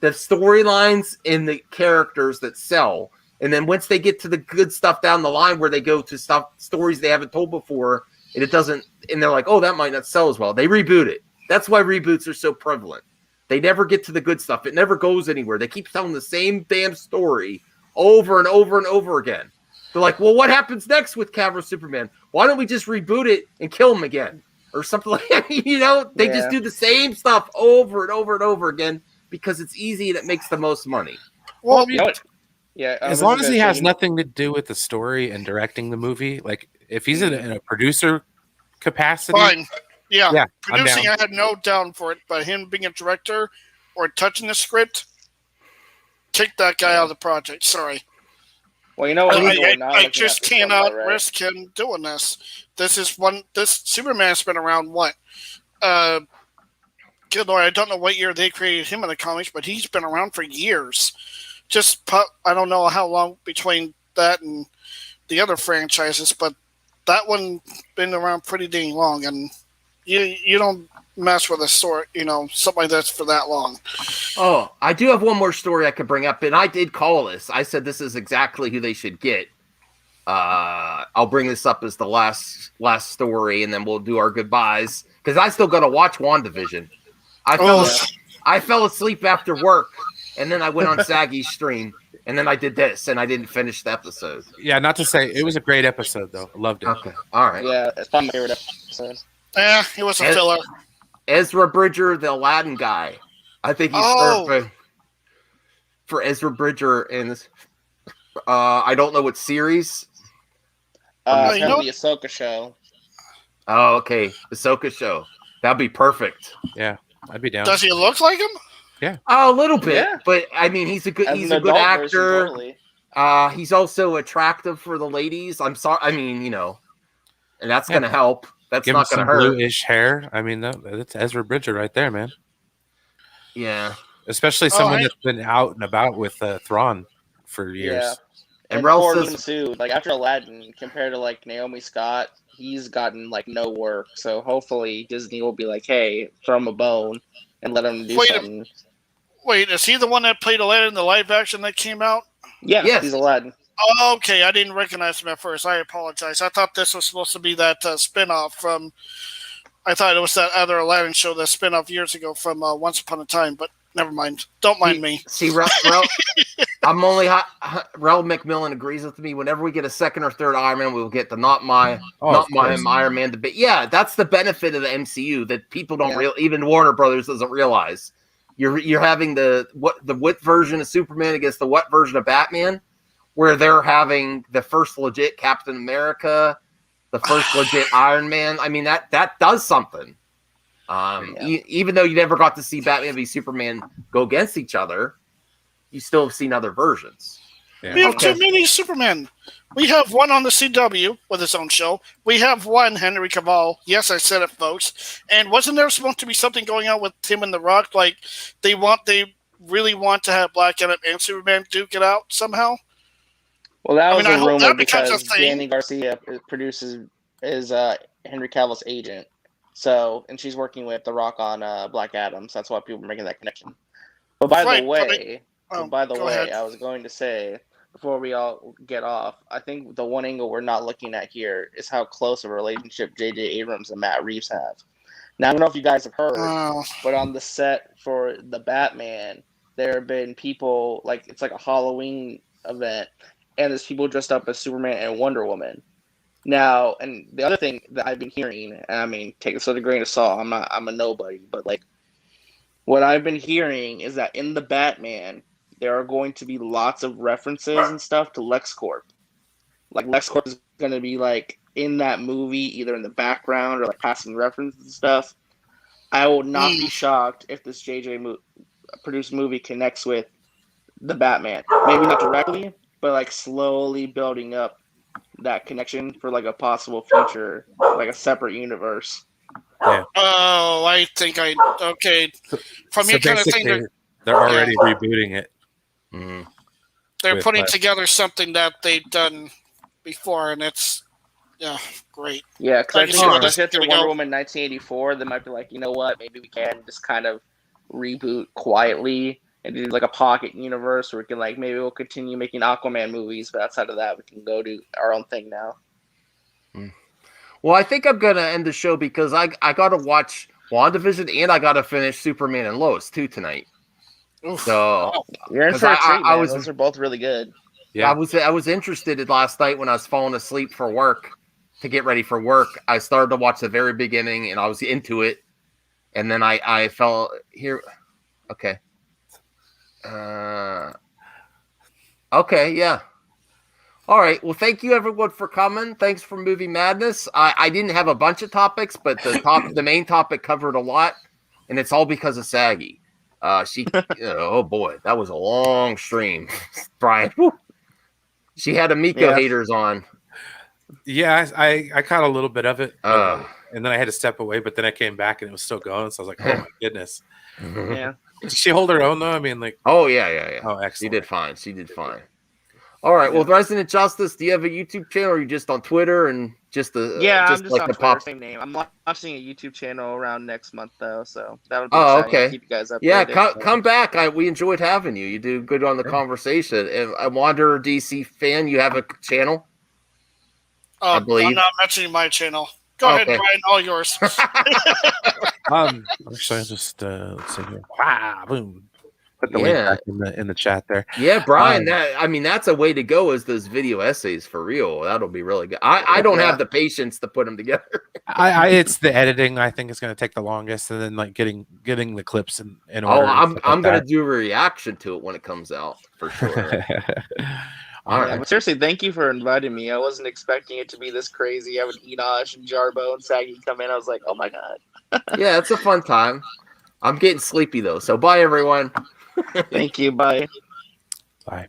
the storylines and the characters that sell. And then once they get to the good stuff down the line where they go to stories they haven't told before and it doesn't, and they're like, oh, that might not sell as well. They reboot it. That's why reboots are so prevalent. They never get to the good stuff. It never goes anywhere. They keep telling the same damn story over and over and over again. They're like, well, what happens next with Cavill Superman? Why don't we just reboot it and kill him again? Or something like that. They just do the same stuff over and over and over again because it's easy and it makes the most money. Well, as long as he has nothing to do with the story and directing the movie, like if he's in a producer capacity, fine. Yeah, producing, I had no doubt for it, but him being a director or touching the script, kick that guy out of the project. Sorry. Well, you know what? I just cannot risk him doing this. This Superman's been around what? Good Lord, I don't know what year they created him in the comics, but he's been around for years. I don't know how long between that and the other franchises, but that one been around pretty dang long, and you don't mess with a story, something like that's for that long. Oh, I do have one more story I could bring up, and I did call this. I said this is exactly who they should get. I'll bring this up as the last story, and then we'll do our goodbyes because I still got to watch WandaVision. I fell asleep after work, and then I went on Saggy's stream, and then I did this, and I didn't finish the episode. Yeah, not to say it was a great episode though. I loved it. Okay, all right. Yeah, it's probably my favorite episode. Yeah, it was a filler. Ezra Bridger, the Aladdin guy. I think he's perfect for Ezra Bridger in this. I don't know what series. The Ahsoka show. Oh, okay, Ahsoka show. That'd be perfect. Yeah, I'd be down. Does he look like him? Yeah, a little bit. Yeah. But I mean, he's a good actor. Totally. He's also attractive for the ladies. I'm sorry. I mean, and that's gonna help. That's Give not him gonna some hurt. Bluish hair. I mean, that's Ezra Bridger right there, man. Yeah. especially someone that's been out and about with Thrawn for years. Yeah. And And Rel poor says, Liam Sue, like after Aladdin, compared to like Naomi Scott, he's gotten like no work. So hopefully Disney will be like, hey, throw him a bone and let him do something. Wait, is he the one that played Aladdin in the live action that came out? Yeah, Yes. he's Aladdin. Oh, okay, I didn't recognize him at first. I apologize. I thought this was supposed to be that spin-off from... I thought it was that other Aladdin show, that spin-off years ago from Once Upon a Time, but never mind. Don't mind me. See, Rel, Rel McMillan agrees with me. Whenever we get a second or third Iron Man, we'll get the not my Iron Man debate. Yeah, that's the benefit of the MCU that people don't even Warner Brothers doesn't realize. You're having the what version of Superman against the what version of Batman, where they're having the first legit Captain America, the first legit Iron Man. I mean, that does something. Even though you never got to see Batman v Superman go against each other, you still have seen other versions. Yeah. We have too many Supermen. We have one on the CW with his own show. We have one Henry Cavill. Yes, I said it, folks. And wasn't there supposed to be something going on with him and The Rock? Like they really want to have Black Adam and Superman duke it out somehow. Well, that was a rumor becomes because Danny Garcia is Henry Cavill's agent. So, and she's working with The Rock on Black Adam. So that's why people are making that connection. But by the way, I was going to say, before we all get off, I think the one angle we're not looking at here is how close of a relationship J.J. Abrams and Matt Reeves have. Now, I don't know if you guys have heard, but on the set for the Batman, there have been people, it's like a Halloween event, and there's people dressed up as Superman and Wonder Woman. Now, and the other thing that I've been hearing, and I mean, take this with a grain of salt, I'm a nobody, but what I've been hearing is that in the Batman, there are going to be lots of references and stuff to LexCorp. Like LexCorp is going to be in that movie, either in the background or passing references and stuff. I will not be shocked if this JJ produced movie connects with the Batman. Maybe not directly, but slowly building up that connection for a possible future, a separate universe. Yeah. Oh, I think okay. From So your kind of thing, they're already rebooting it. Mm-hmm. They're putting together something that they've done before, and it's great. Yeah, because I Like, think see where if this they is hit gonna Wonder go. Woman 1984, they might be you know what, maybe we can just kind of reboot quietly and do a pocket universe where we can maybe we'll continue making Aquaman movies, but outside of that, we can go do our own thing now. Well, I think I'm gonna end the show because I got to watch WandaVision and I got to finish Superman and Lois too tonight. Oof. So You're in 'cause for a treat, man. was Those are both really good. Yeah. I was interested last night when I was falling asleep for work to get ready for work. I started to watch the very beginning and I was into it, and then I fell here. Okay. Okay. Yeah. All right. Well, thank you everyone for coming. Thanks for Movie Madness. I didn't have a bunch of topics, but the main topic covered a lot, and it's all because of Saggy. Oh boy, that was a long stream, Brian. Woo. She had Miko haters on. Yeah, I caught a little bit of it, and then I had to step away. But then I came back and it was still going. So I was like, "Oh my goodness!" Yeah. Did she hold her own though? I mean, Oh yeah. Oh, excellent. She did fine. All right. Well, Resident Justice, do you have a YouTube channel or are you just on Twitter and just the I'm just on Twitter, same name. I'm launching a YouTube channel around next month though, so that would be exciting to keep you guys updated. Yeah, come back. We enjoyed having you. You do good on the conversation. And a Wanderer DC fan, you have a channel? I believe. I'm not mentioning my channel. Go ahead, Brian. All yours. Actually, I'll just let's see here. Wow, boom. Put the link back in the chat there. Yeah, Brian. That's a way to go. Is those video essays for real? That'll be really good. I don't have the patience to put them together. It's the editing. I think is going to take the longest, and then getting the clips in order. I'm going to do a reaction to it when it comes out for sure. All right. But seriously, thank you for inviting me. I wasn't expecting it to be this crazy. Having Enosh and Jarbo and Saggy come in, I was like, oh my god. Yeah, it's a fun time. I'm getting sleepy though. So bye everyone. Thank you. Bye. Bye.